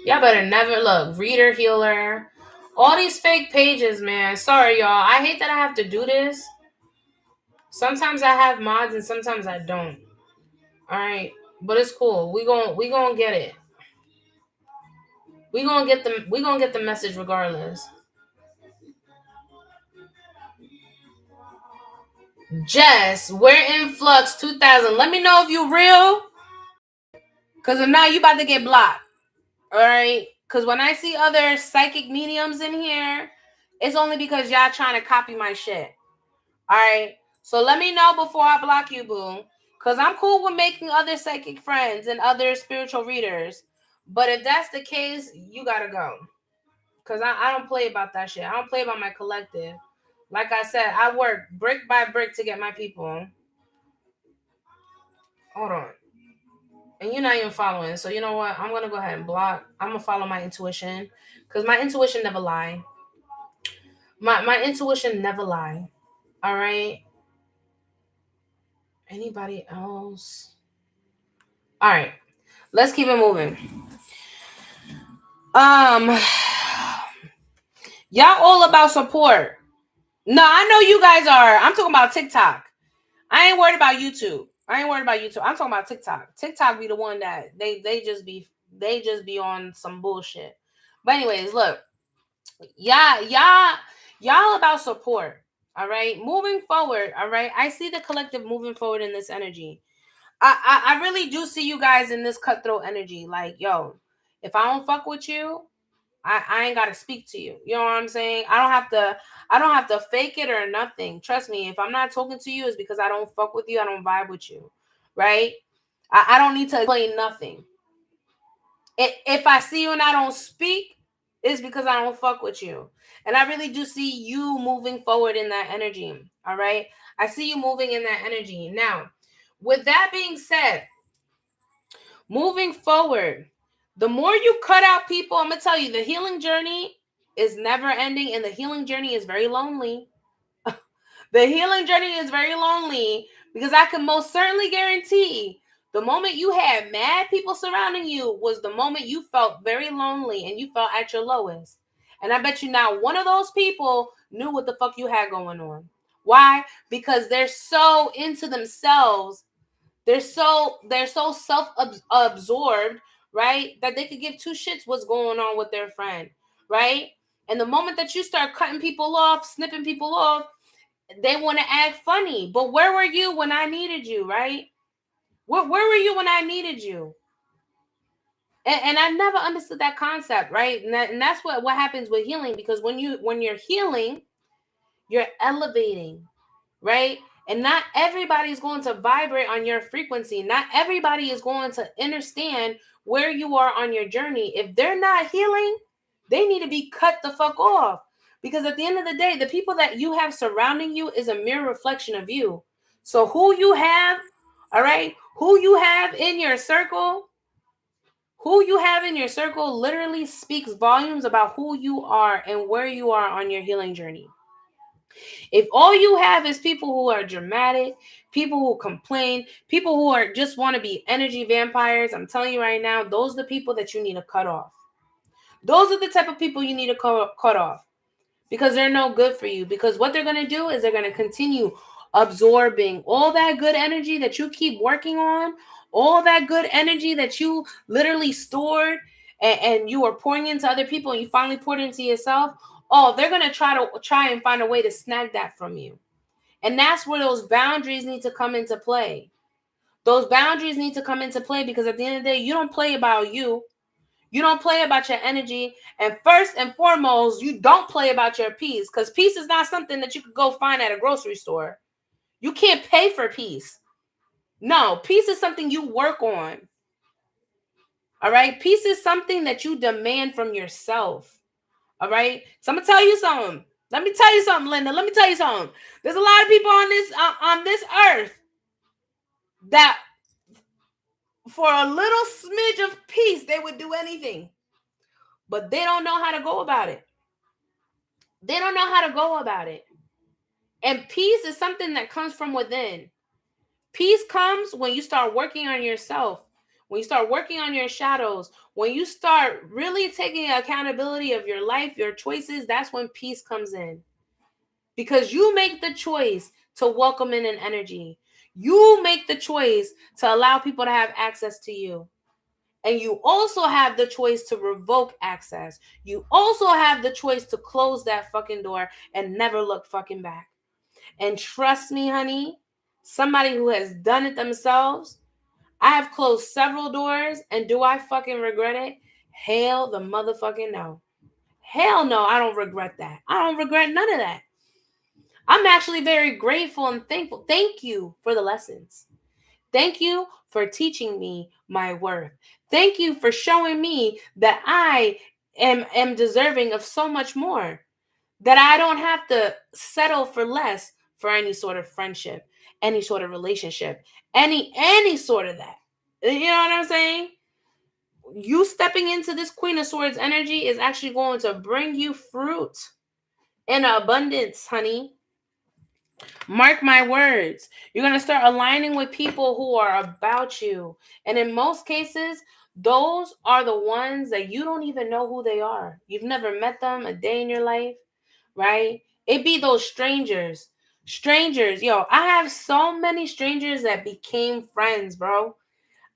Y'all better never look. Reader healer. All these fake pages, man. Sorry, y'all. I hate that I have to do this. Sometimes I have mods and sometimes I don't. Alright. But it's cool. We gonna get it. We gonna get the message regardless. Jess, we're in Flux 2000. Let me know if you real. Cause if not, you about to get blocked. Alright? Cause when I see other psychic mediums in here, it's only because y'all trying to copy my shit. All right. So let me know before I block you, boo. Because I'm cool with making other psychic friends and other spiritual readers. But if that's the case, you got to go. Because I don't play about that shit. I don't play about my collective. Like I said, I work brick by brick to get my people. Hold on. And you're not even following. So you know what? I'm going to go ahead and block. I'm going to follow my intuition. Because my intuition never lie. My intuition never lie. All right. Anybody else? All right. Let's keep it moving. Y'all all about support. No, I know you guys are. I'm talking about TikTok. I ain't worried about YouTube. I'm talking about TikTok. TikTok be the one that they just be on some bullshit. But anyways, look. Y'all about support. All right, moving forward. All right, I see the collective moving forward in this energy. I really do see you guys in this cutthroat energy. Like, yo, if I don't fuck with you, I ain't gotta speak to you. You know what I'm saying? I don't have to fake it or nothing. Trust me, if I'm not talking to you, it's because I don't fuck with you, I don't vibe with you. Right? I don't need to explain nothing. If I see you and I don't speak, it's because I don't fuck with you. And I really do see you moving forward in that energy. All right. I see you moving in that energy. Now, with that being said, moving forward, the more you cut out people, I'm going to tell you, the healing journey is never ending and the healing journey is very lonely. The healing journey is very lonely because I can most certainly guarantee the moment you had mad people surrounding you was the moment you felt very lonely and you felt at your lowest. And I bet you not one of those people knew what the fuck you had going on. Why? Because they're so into themselves. They're so self-absorbed, right? That they could give two shits what's going on with their friend, right? And the moment that you start cutting people off, snipping people off, they want to act funny. But where were you when I needed you, right? Where were you when I needed you? And I never understood that concept, right? And that's what happens with healing, because when you're healing, you're elevating, right? And not everybody is going to vibrate on your frequency. Not everybody is going to understand where you are on your journey. If they're not healing, they need to be cut the fuck off. Because at the end of the day, the people that you have surrounding you is a mere reflection of you. So who you have, all right, who you have in your circle literally speaks volumes about who you are and where you are on your healing journey. If all you have is people who are dramatic, people who complain, people who are just want to be energy vampires, I'm telling you right now, those are the people that you need to cut off. Those are the type of people you need to cut off, because they're no good for you. Because what they're going to do is they're going to continue absorbing all that good energy that you keep working on, all that good energy that you literally stored and you are pouring into other people and you finally poured into yourself. Oh, they're going to try and find a way to snag that from you. And that's where those boundaries need to come into play. Those boundaries need to come into play, because at the end of the day, you don't play about you. You don't play about your energy. And first and foremost, you don't play about your peace, because peace is not something that you could go find at a grocery store. You can't pay for peace. No, peace is something you work on. All right? Peace is something that you demand from yourself. All right? So I'm going to tell you something. Let me tell you something, Linda. Let me tell you something. There's a lot of people on this earth that for a little smidge of peace, they would do anything. But they don't know how to go about it. They don't know how to go about it. And peace is something that comes from within. Peace comes when you start working on yourself, when you start working on your shadows, when you start really taking accountability of your life, your choices. That's when peace comes in. Because you make the choice to welcome in an energy. You make the choice to allow people to have access to you. And you also have the choice to revoke access. You also have the choice to close that fucking door and never look fucking back. And trust me, honey, somebody who has done it themselves, I have closed several doors, and do I fucking regret it? Hell the motherfucking no. Hell no, I don't regret that. I don't regret none of that. I'm actually very grateful and thankful. Thank you for the lessons. Thank you for teaching me my worth. Thank you for showing me that I am deserving of so much more. That I don't have to settle for less for any sort of friendship, any sort of relationship, any sort of that. You know what I'm saying? You stepping into this Queen of Swords energy is actually going to bring you fruit in abundance, honey. Mark my words. You're going to start aligning with people who are about you. And in most cases, those are the ones that you don't even know who they are. You've never met them a day in your life, right? It be those strangers. Strangers. Yo, I have so many strangers that became friends, bro.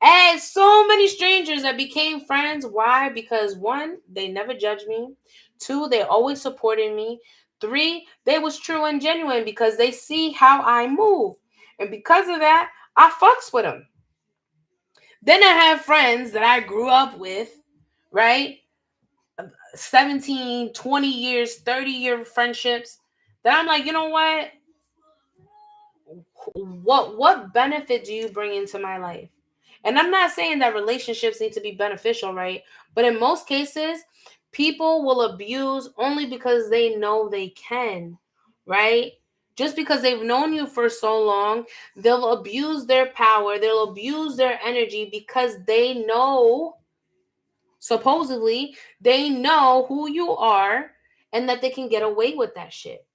I had so many strangers that became friends. Why? Because one, they never judged me. 2, they always supported me. 3, they was true and genuine because they see how I move. And because of that, I fucks with them. Then I have friends that I grew up with, right? 17, 20 years, 30-year friendships that I'm like, you know what? What benefit do you bring into my life? And I'm not saying that relationships need to be beneficial, right? But in most cases, people will abuse only because they know they can, right? Just because they've known you for so long, they'll abuse their power, they'll abuse their energy because they know, supposedly, they know who you are and that they can get away with that shit.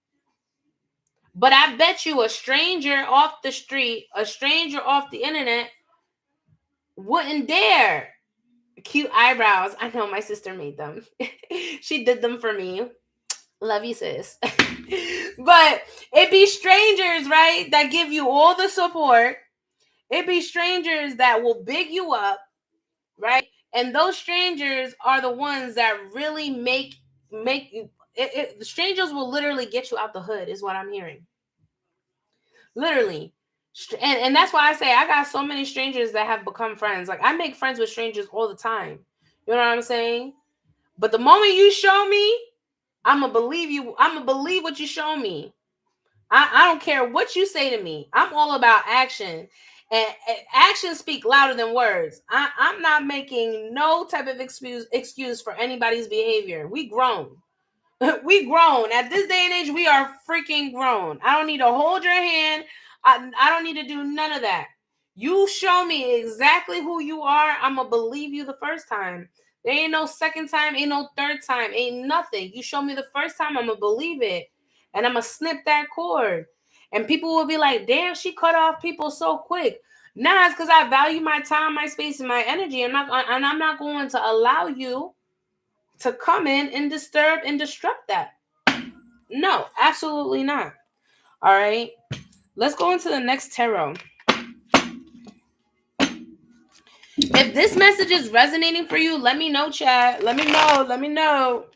But I bet you a stranger off the street, a stranger off the internet wouldn't dare. Cute eyebrows. I know my sister made them. She did them for me. Love you, sis. But it be strangers, right, that give you all the support. It be strangers that will big you up, right? And those strangers are the ones that really make you. The strangers will literally get you out the hood, is what I'm hearing. Literally. And that's why I say I got so many strangers that have become friends. Like, I make friends with strangers all the time. You know what I'm saying? But the moment you show me, I'm going to believe you. I'm going to believe what you show me. I don't care what you say to me. I'm all about action. And actions speak louder than words. I'm not making no type of excuse for anybody's behavior. We grown. We grown. At this day and age, we are freaking grown. I don't need to hold your hand. I don't need to do none of that. You show me exactly who you are, I'm going to believe you the first time. There ain't no second time, ain't no third time, ain't nothing. You show me the first time, I'm going to believe it. And I'm going to snip that cord. And people will be like, damn, she cut off people so quick. Nah, it's because I value my time, my space, and my energy. I'm not going to allow you to come in and disturb and disrupt that. No, absolutely not. All right. Let's go into the next tarot. If this message is resonating for you, let me know, chat. Let me know. Let me know.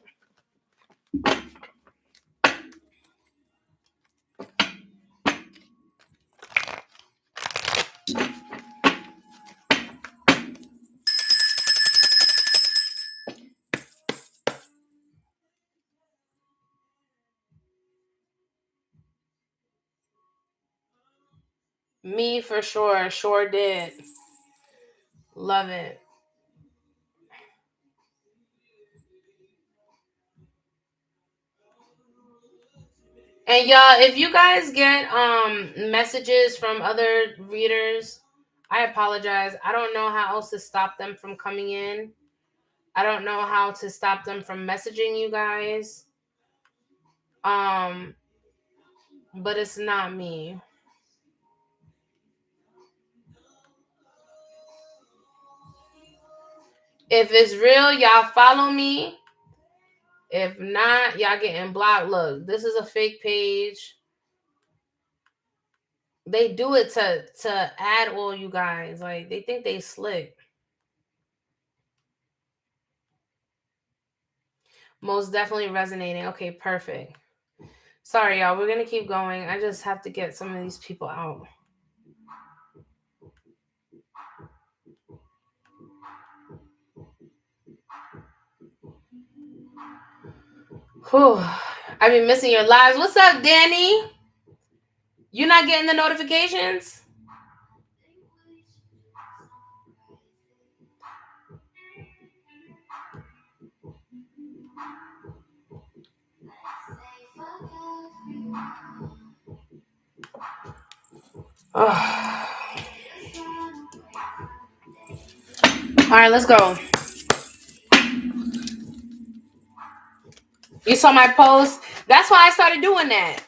Me for sure. Sure did. Love it. And y'all, if you guys get messages from other readers, I apologize. I don't know how else to stop them from coming in. I don't know how to stop them from messaging you guys. But it's not me. If it's real, y'all follow me. If not, y'all getting blocked. Look, this is a fake page. They do it to add all you guys. Like, they think they slick. Most definitely resonating. Okay, perfect. Sorry, y'all. We're gonna keep going. I just have to get some of these people out. Whew. I've been missing your lives. What's up, Danny? You not getting the notifications? Oh. All right, let's go. You saw my post? That's why I started doing that.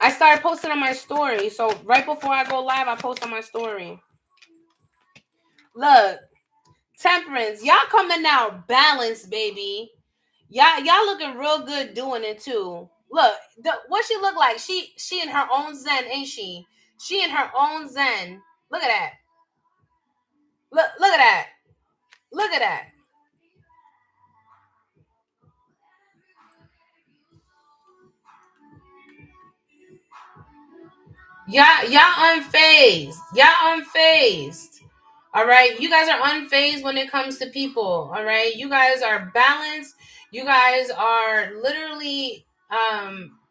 I started posting on my story. So right before I go live, I post on my story. Look, Temperance, y'all coming out balanced, baby. Y'all looking real good doing it too. Look, what she look like? She in her own zen, ain't she? She in her own zen. Look at that. Look at that. Look at that. Y'all unfazed. Y'all unfazed. All right. You guys are unfazed when it comes to people. All right. You guys are balanced. You guys are literally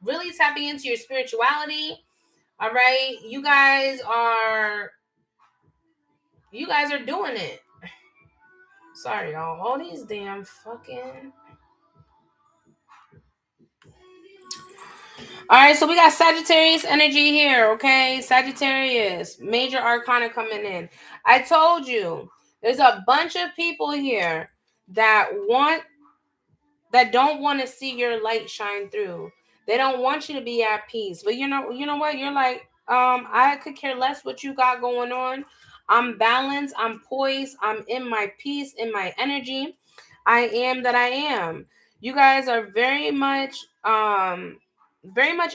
really tapping into your spirituality. All right. You guys are doing it. Sorry, y'all. All these damn fucking. All right, so we got Sagittarius energy here, okay? Sagittarius, major arcana coming in. I told you, there's a bunch of people here that don't want to see your light shine through. They don't want you to be at peace. But you know what? You're like, I could care less what you got going on. I'm balanced, I'm poised, I'm in my peace, in my energy. I am that I am. You guys are very much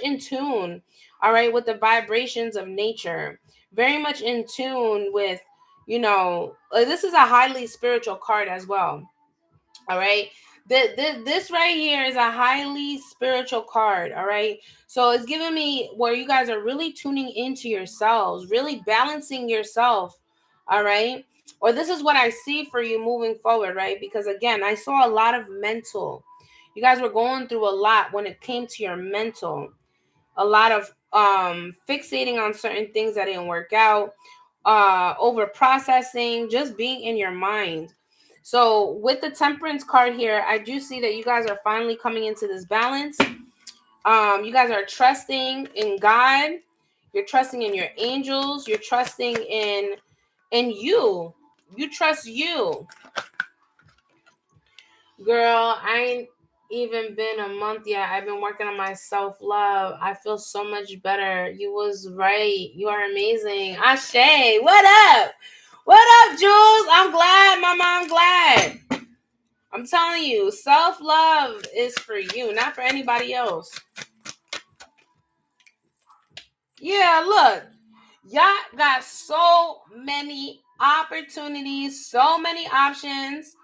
in tune, all right, with the vibrations of nature. Very much in tune with, this is a highly spiritual card as well. All right. This right here is a highly spiritual card. All right. So it's giving me where you guys are really tuning into yourselves, really balancing yourself. All right. Or this is what I see for you moving forward. Right. Because again, I saw a lot of mental. You guys were going through a lot when it came to your mental. A lot of fixating on certain things that didn't work out, over processing, just being in your mind. So with the temperance card here, I do see that you guys are finally coming into this balance. You guys are trusting in God. You're trusting in your angels. You're trusting in you. You trust you. Girl, I ain't even been a month yet. I've been working on my self-love. I feel so much better. You was right. You are amazing. Ashe, what up? What up, Jules? I'm glad, Mama. I'm glad. I'm telling you, self-love is for you, not for anybody else. Yeah, look. Y'all got so many opportunities, so many options.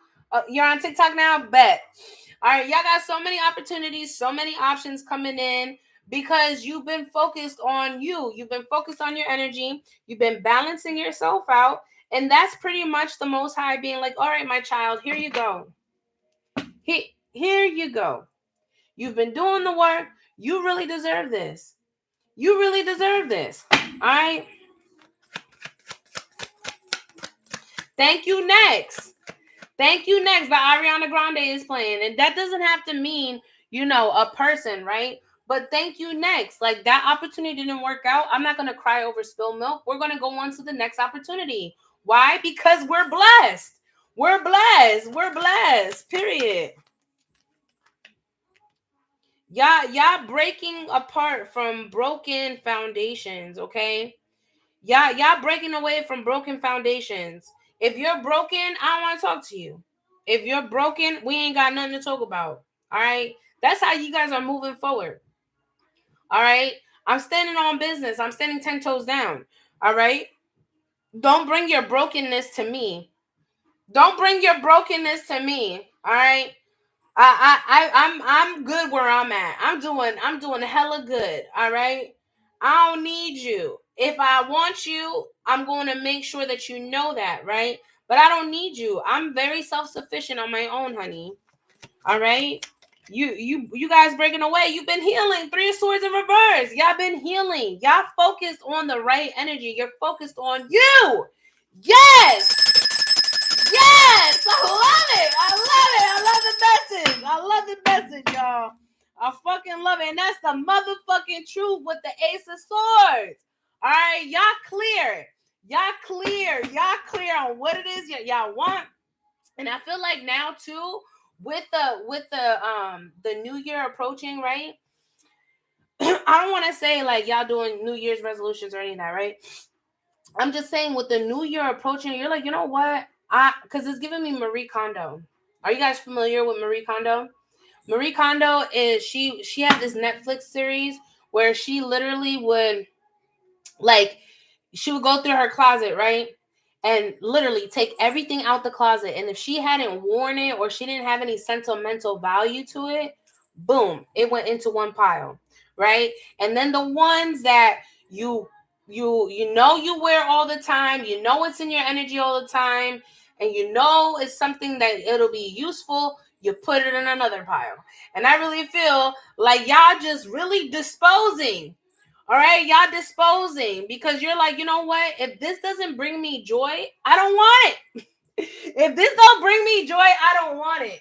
You're on TikTok now? Bet. All right, y'all got so many opportunities, so many options coming in because you've been focused on you. You've been focused on your energy. You've been balancing yourself out. And that's pretty much the Most High being like, all right, my child, here you go. Here you go. You've been doing the work. You really deserve this. You really deserve this. All right. Thank You Next. Thank You Next by Ariana Grande is playing. And that doesn't have to mean, a person, right? But Thank You Next. Like that opportunity didn't work out. I'm not going to cry over spilled milk. We're going to go on to the next opportunity. Why? Because we're blessed. We're blessed. We're blessed. Period. Y'all breaking apart from broken foundations, okay? Y'all breaking away from broken foundations. If you're broken, I don't want to talk to you. If you're broken, we ain't got nothing to talk about. All right? That's how you guys are moving forward. All right? I'm standing on business. I'm standing 10 toes down. All right? Don't bring your brokenness to me. Don't bring your brokenness to me. All right? I'm good where I'm at. I'm doing hella good. All right. I don't need you. If I want you, I'm going to make sure that you know that, right? But I don't need you. I'm very self-sufficient on my own, honey. All right. You guys breaking away. You've been healing. 3 of Swords in reverse. Y'all been healing. Y'all focused on the right energy. You're focused on you. Yes. Yes, I love it. I love it. I love the message. I love the message, y'all. I fucking love it. And that's the motherfucking truth with the Ace of Swords. All right, y'all clear. Y'all clear. Y'all clear on what it is y'all want. And I feel like now too, with the new year approaching, right? I don't want to say like y'all doing New Year's resolutions or any of that, right? I'm just saying with the new year approaching, you're like, you know what? Because it's giving me Marie Kondo. Are you guys familiar with Marie Kondo? Marie Kondo is she had this Netflix series where she literally would like she would go through her closet, right? And literally take everything out the closet. And if she hadn't worn it or she didn't have any sentimental value to it, boom, it went into one pile, right? And then the ones that you You know you wear all the time, you know it's in your energy all the time, and you know it's something that it'll be useful, you put it in another pile. And I really feel like y'all just really disposing. All right, y'all disposing because you're like, you know what? If this doesn't bring me joy, I don't want it. If this don't bring me joy, I don't want it.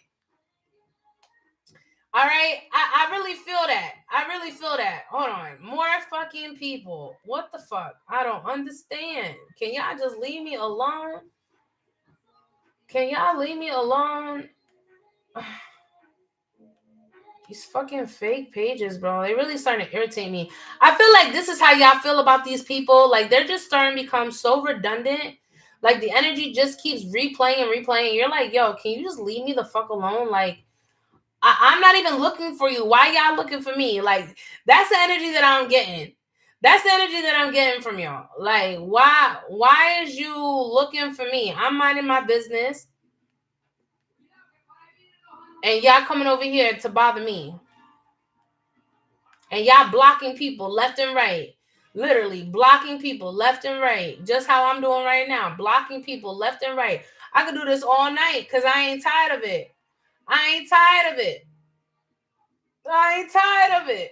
All right, I really feel that. I really feel that. Hold on, more fucking people. What the fuck? I don't understand. Can y'all just leave me alone? Can y'all leave me alone? These fucking fake pages, bro. They really starting to irritate me. I feel like this is how y'all feel about these people. Like they're just starting to become so redundant. Like the energy just keeps replaying and replaying. You're like, yo, can you just leave me the fuck alone? Like I'm not even looking for you. Why y'all looking for me? Like that's the energy that I'm getting. That's the energy that I'm getting from y'all. Like why is you looking for me? I'm minding my business. And y'all coming over here to bother me. And y'all blocking people left and right. Literally blocking people left and right. Just how I'm doing right now. Blocking people left and right. I could do this all night because I ain't tired of it. I ain't tired of it. I ain't tired of it.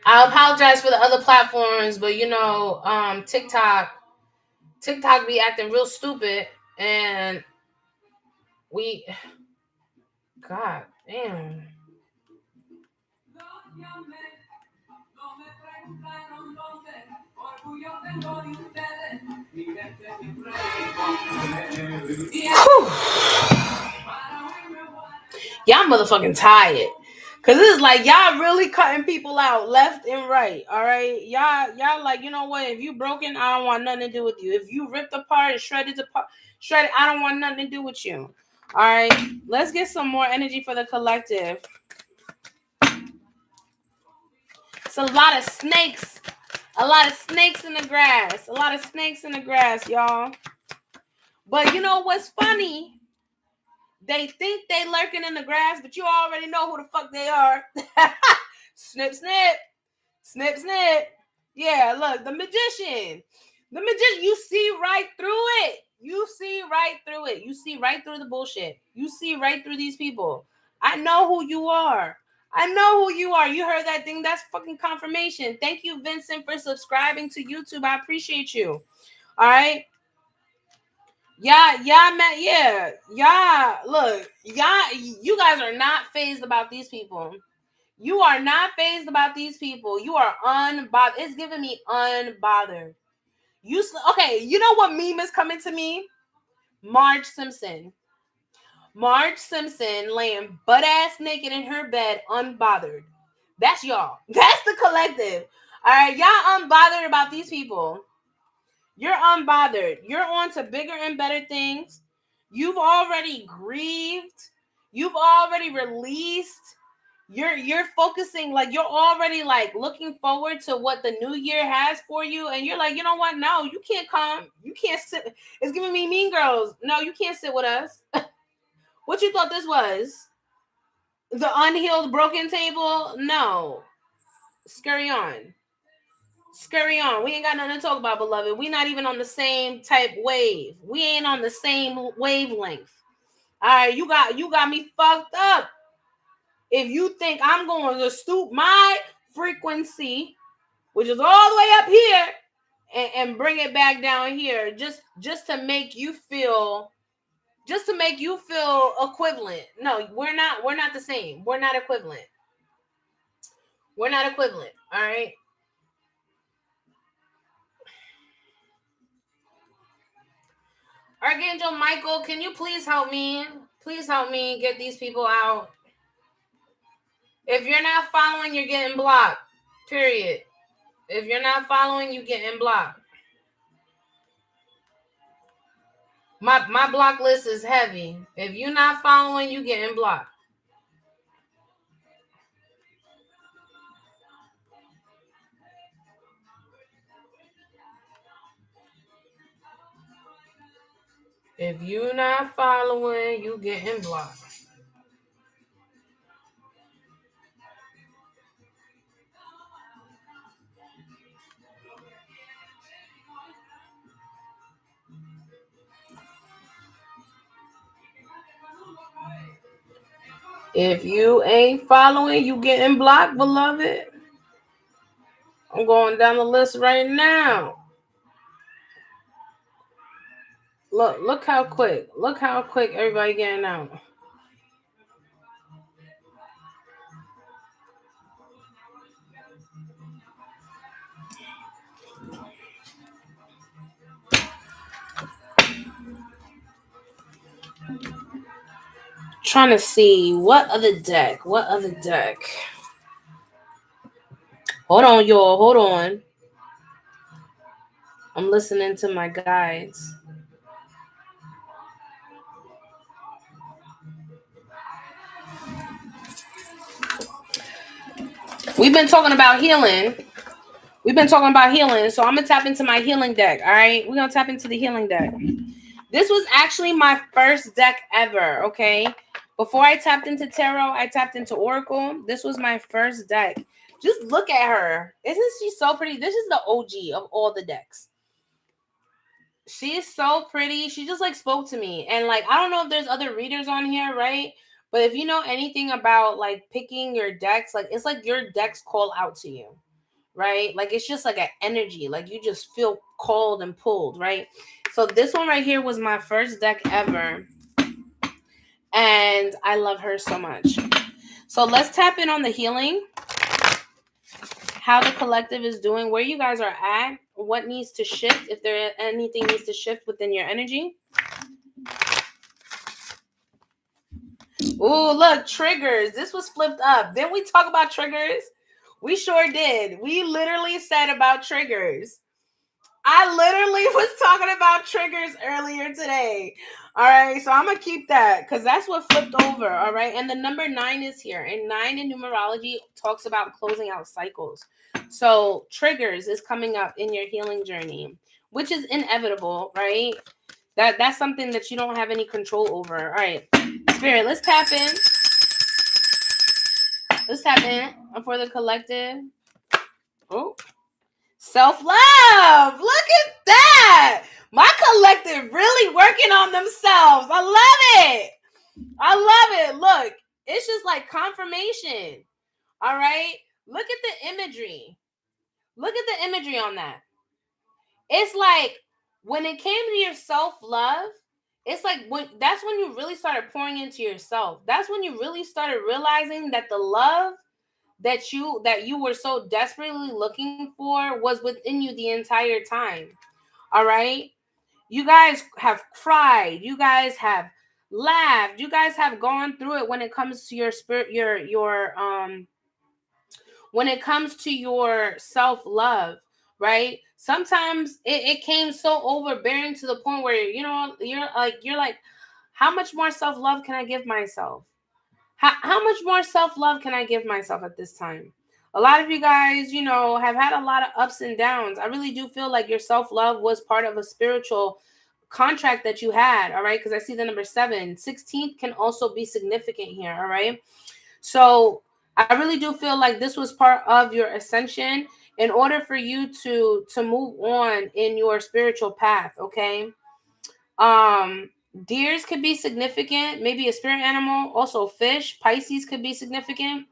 I apologize for the other platforms, but you know, TikTok be acting real stupid, and God damn. Y'all motherfucking tired. Cause it's like y'all really cutting people out left and right. All right. Y'all like, you know what? If you broken, I don't want nothing to do with you. If you ripped apart and shredded, I don't want nothing to do with you. All right. Let's get some more energy for the collective. It's a lot of snakes. A lot of snakes in the grass. A lot of snakes in the grass, y'all. But you know what's funny? They think they lurking in the grass, but you already know who the fuck they are. Snip, snip. Snip, snip. Yeah, look, the magician. The magician, you see right through it. You see right through it. You see right through the bullshit. You see right through these people. I know who you are. I know who you are. You heard that thing? That's fucking confirmation. Thank you, Vincent, for subscribing to YouTube. I appreciate you. All right. Look, you guys are not phased about these people. You are not phased about these people. You are unbothered. It's giving me unbothered. Okay, you know what meme is coming to me? Marge Simpson. Marge Simpson laying butt ass naked in her bed, unbothered. That's y'all. That's the collective. All right, y'all unbothered about these people. You're unbothered. You're on to bigger and better things. You've already grieved. You've already released. You're focusing, like you're already like looking forward to what the new year has for you, and you're like, you know what? No, you can't come. You can't sit. It's giving me Mean Girls. No, you can't sit with us. What you thought this was? The unhealed broken table? No. Scurry on. Scurry on. We ain't got nothing to talk about, beloved. We not even on the same type wave. We ain't on the same wavelength. All right, you got me fucked up. If you think I'm going to stoop my frequency, which is all the way up here, and bring it back down here, just to make you feel equivalent. No, we're not the same. We're not equivalent. We're not equivalent. All right. Archangel Michael, can you please help me? Please help me get these people out. If you're not following, you're getting blocked. Period. If you're not following, you're getting blocked. My block list is heavy. If you're not following, you're getting blocked. If you're not following, you getting blocked. If you ain't following, you getting blocked, beloved. I'm going down the list right now. Look how quick. Look how quick everybody getting out. Trying to see what other deck. What other deck? Hold on, y'all. Hold on. I'm listening to my guides. We've been talking about healing. So I'm gonna tap into my healing deck. All right, we're gonna tap into the healing deck. This was actually my first deck ever. Okay, before I tapped into tarot, I tapped into Oracle. This was my first deck. Just look at her. Isn't she so pretty? This is the OG of all the decks. She is so pretty. She just like spoke to me. And like, I don't know if there's other readers on here, right? But if you know anything about like picking your decks, like it's like your decks call out to you, right? Like it's just like an energy. Like you just feel called and pulled, right? So this one right here was my first deck ever. And I love her so much. So let's tap in on the healing. How the collective is doing, where you guys are at, what needs to shift, if there anything needs to shift within your energy. Oh, look, triggers. This was flipped up. Didn't we talk about triggers? We sure did. We literally said about triggers. I literally was talking about triggers earlier today. All right, so I'm going to keep that because that's what flipped over. All right, and the number 9 is here. And 9 in numerology talks about closing out cycles. So triggers is coming up in your healing journey, which is inevitable, right? That's something that you don't have any control over. All right, Spirit, let's tap in. Let's tap in for the collective. Oh, self-love. Look at that. My collective really working on themselves. I love it. I love it. Look, it's just like confirmation. All right. Look at the imagery. Look at the imagery on that. It's like when it came to your self-love, it's like that's when you really started pouring into yourself. That's when you really started realizing that the love that you were so desperately looking for was within you the entire time. All right, you guys have cried, you guys have laughed, you guys have gone through it when it comes to your spirit, your when it comes to your self-love, right? Sometimes it came so overbearing to the point where you're like how much more self-love can I give myself? How much more self-love can I give myself at this time? A lot of you guys, have had a lot of ups and downs. I really do feel like your self-love was part of a spiritual contract that you had, all right? Because I see the number 7. 16th can also be significant here, all right? So I really do feel like this was part of your ascension in order for you to move on in your spiritual path, okay? Deers could be significant, maybe a spirit animal. Also fish, Pisces could be significant.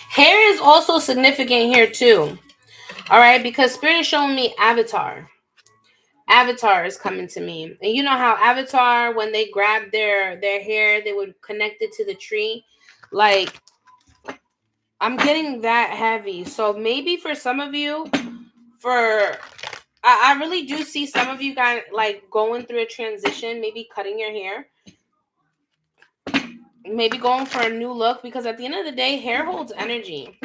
Hair is also significant here too. All right, because spirit is showing me Avatar. Avatar is coming to me. And you know how Avatar, when they grabbed their hair, they would connect it to the tree. Like, I'm getting that heavy. So maybe for some of you, I really do see some of you guys like going through a transition, maybe cutting your hair, maybe going for a new look, because at the end of the day, hair holds energy.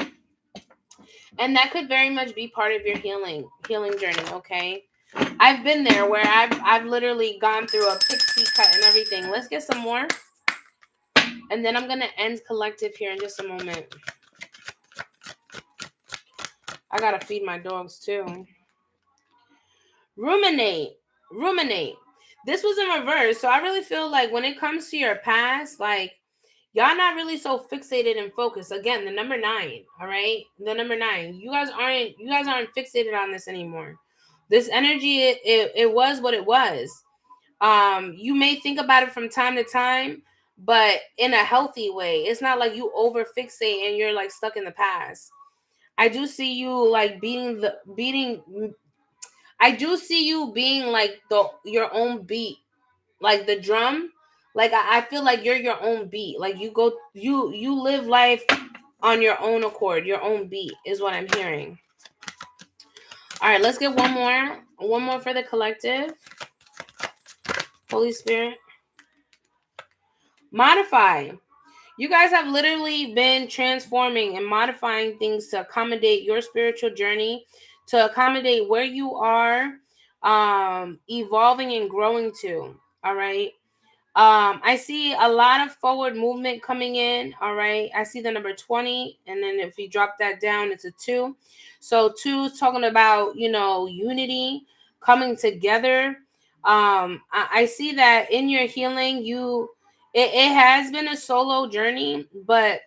And that could very much be part of your healing journey, okay? I've been there where I've literally gone through a pixie cut and everything. Let's get some more. And then I'm going to end collective here in just a moment. I got to feed my dogs too. Ruminate. This was in reverse. So I really feel like when it comes to your past, like Y'all not really so fixated and focused. Again, the number 9, all right? The number 9. You guys aren't fixated on this anymore. This energy, it was what it was. You may think about it from time to time, but in a healthy way. It's not like you over fixate and you're like stuck in the past. I do see you like beating. I do see you being like your own beat, like the drum. Like I feel like you're your own beat. Like you live life on your own accord. Your own beat is what I'm hearing. All right, let's get one more. One more for the collective. Holy Spirit. Modify. You guys have literally been transforming and modifying things to accommodate your spiritual journey, to accommodate where you are evolving and growing to. All right. I see a lot of forward movement coming in. All right. I see the number 20. And then if you drop that down, it's a 2. So 2 is talking about, unity, coming together. I see that in your healing, it has been a solo journey, but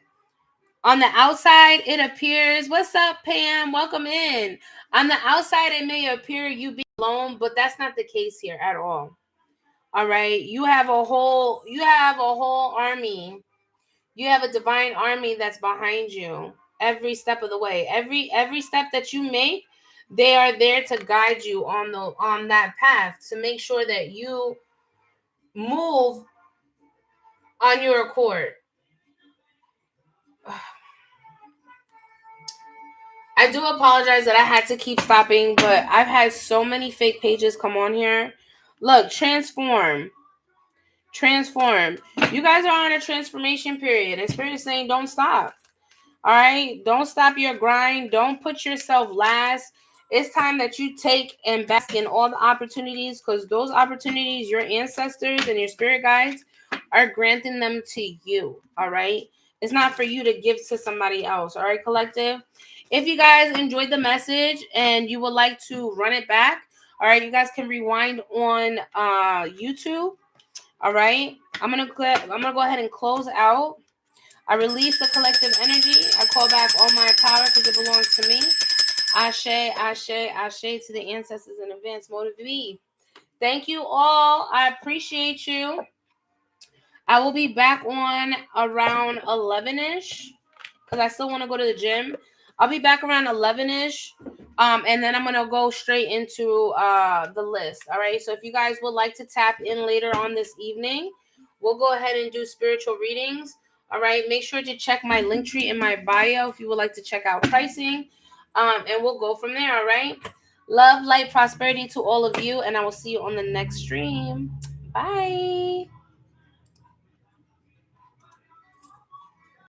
on the outside, it appears, what's up, Pam? Welcome in. On the outside, it may appear you be alone, but that's not the case here at all. All right. You have a whole army. You have a divine army that's behind you every step of the way. Every step that you make, they are there to guide you on that path to make sure that you move on your accord. I do apologize that I had to keep stopping, but I've had so many fake pages come on here. Look, transform. You guys are on a transformation period, and Spirit is saying don't stop. All right? Don't stop your grind. Don't put yourself last. It's time that you take and bask in all the opportunities, because those opportunities, your ancestors and your spirit guides are granting them to you. All right? It's not for you to give to somebody else. All right, collective? If you guys enjoyed the message and you would like to run it back, all right, you guys can rewind on YouTube. All right, I'm gonna go ahead and close out. I release the collective energy. I call back all my power because it belongs to me. Ashe, ashe, ashe to the ancestors in advance. Motive be. Thank you all. I appreciate you. I will be back on around 11ish because I still want to go to the gym. I'll be back around 11ish. And then I'm going to go straight into the list. All right. So if you guys would like to tap in later on this evening, we'll go ahead and do spiritual readings. All right. Make sure to check my Linktree in my bio if you would like to check out pricing. And we'll go from there. All right. Love, light, prosperity to all of you. And I will see you on the next stream. Bye.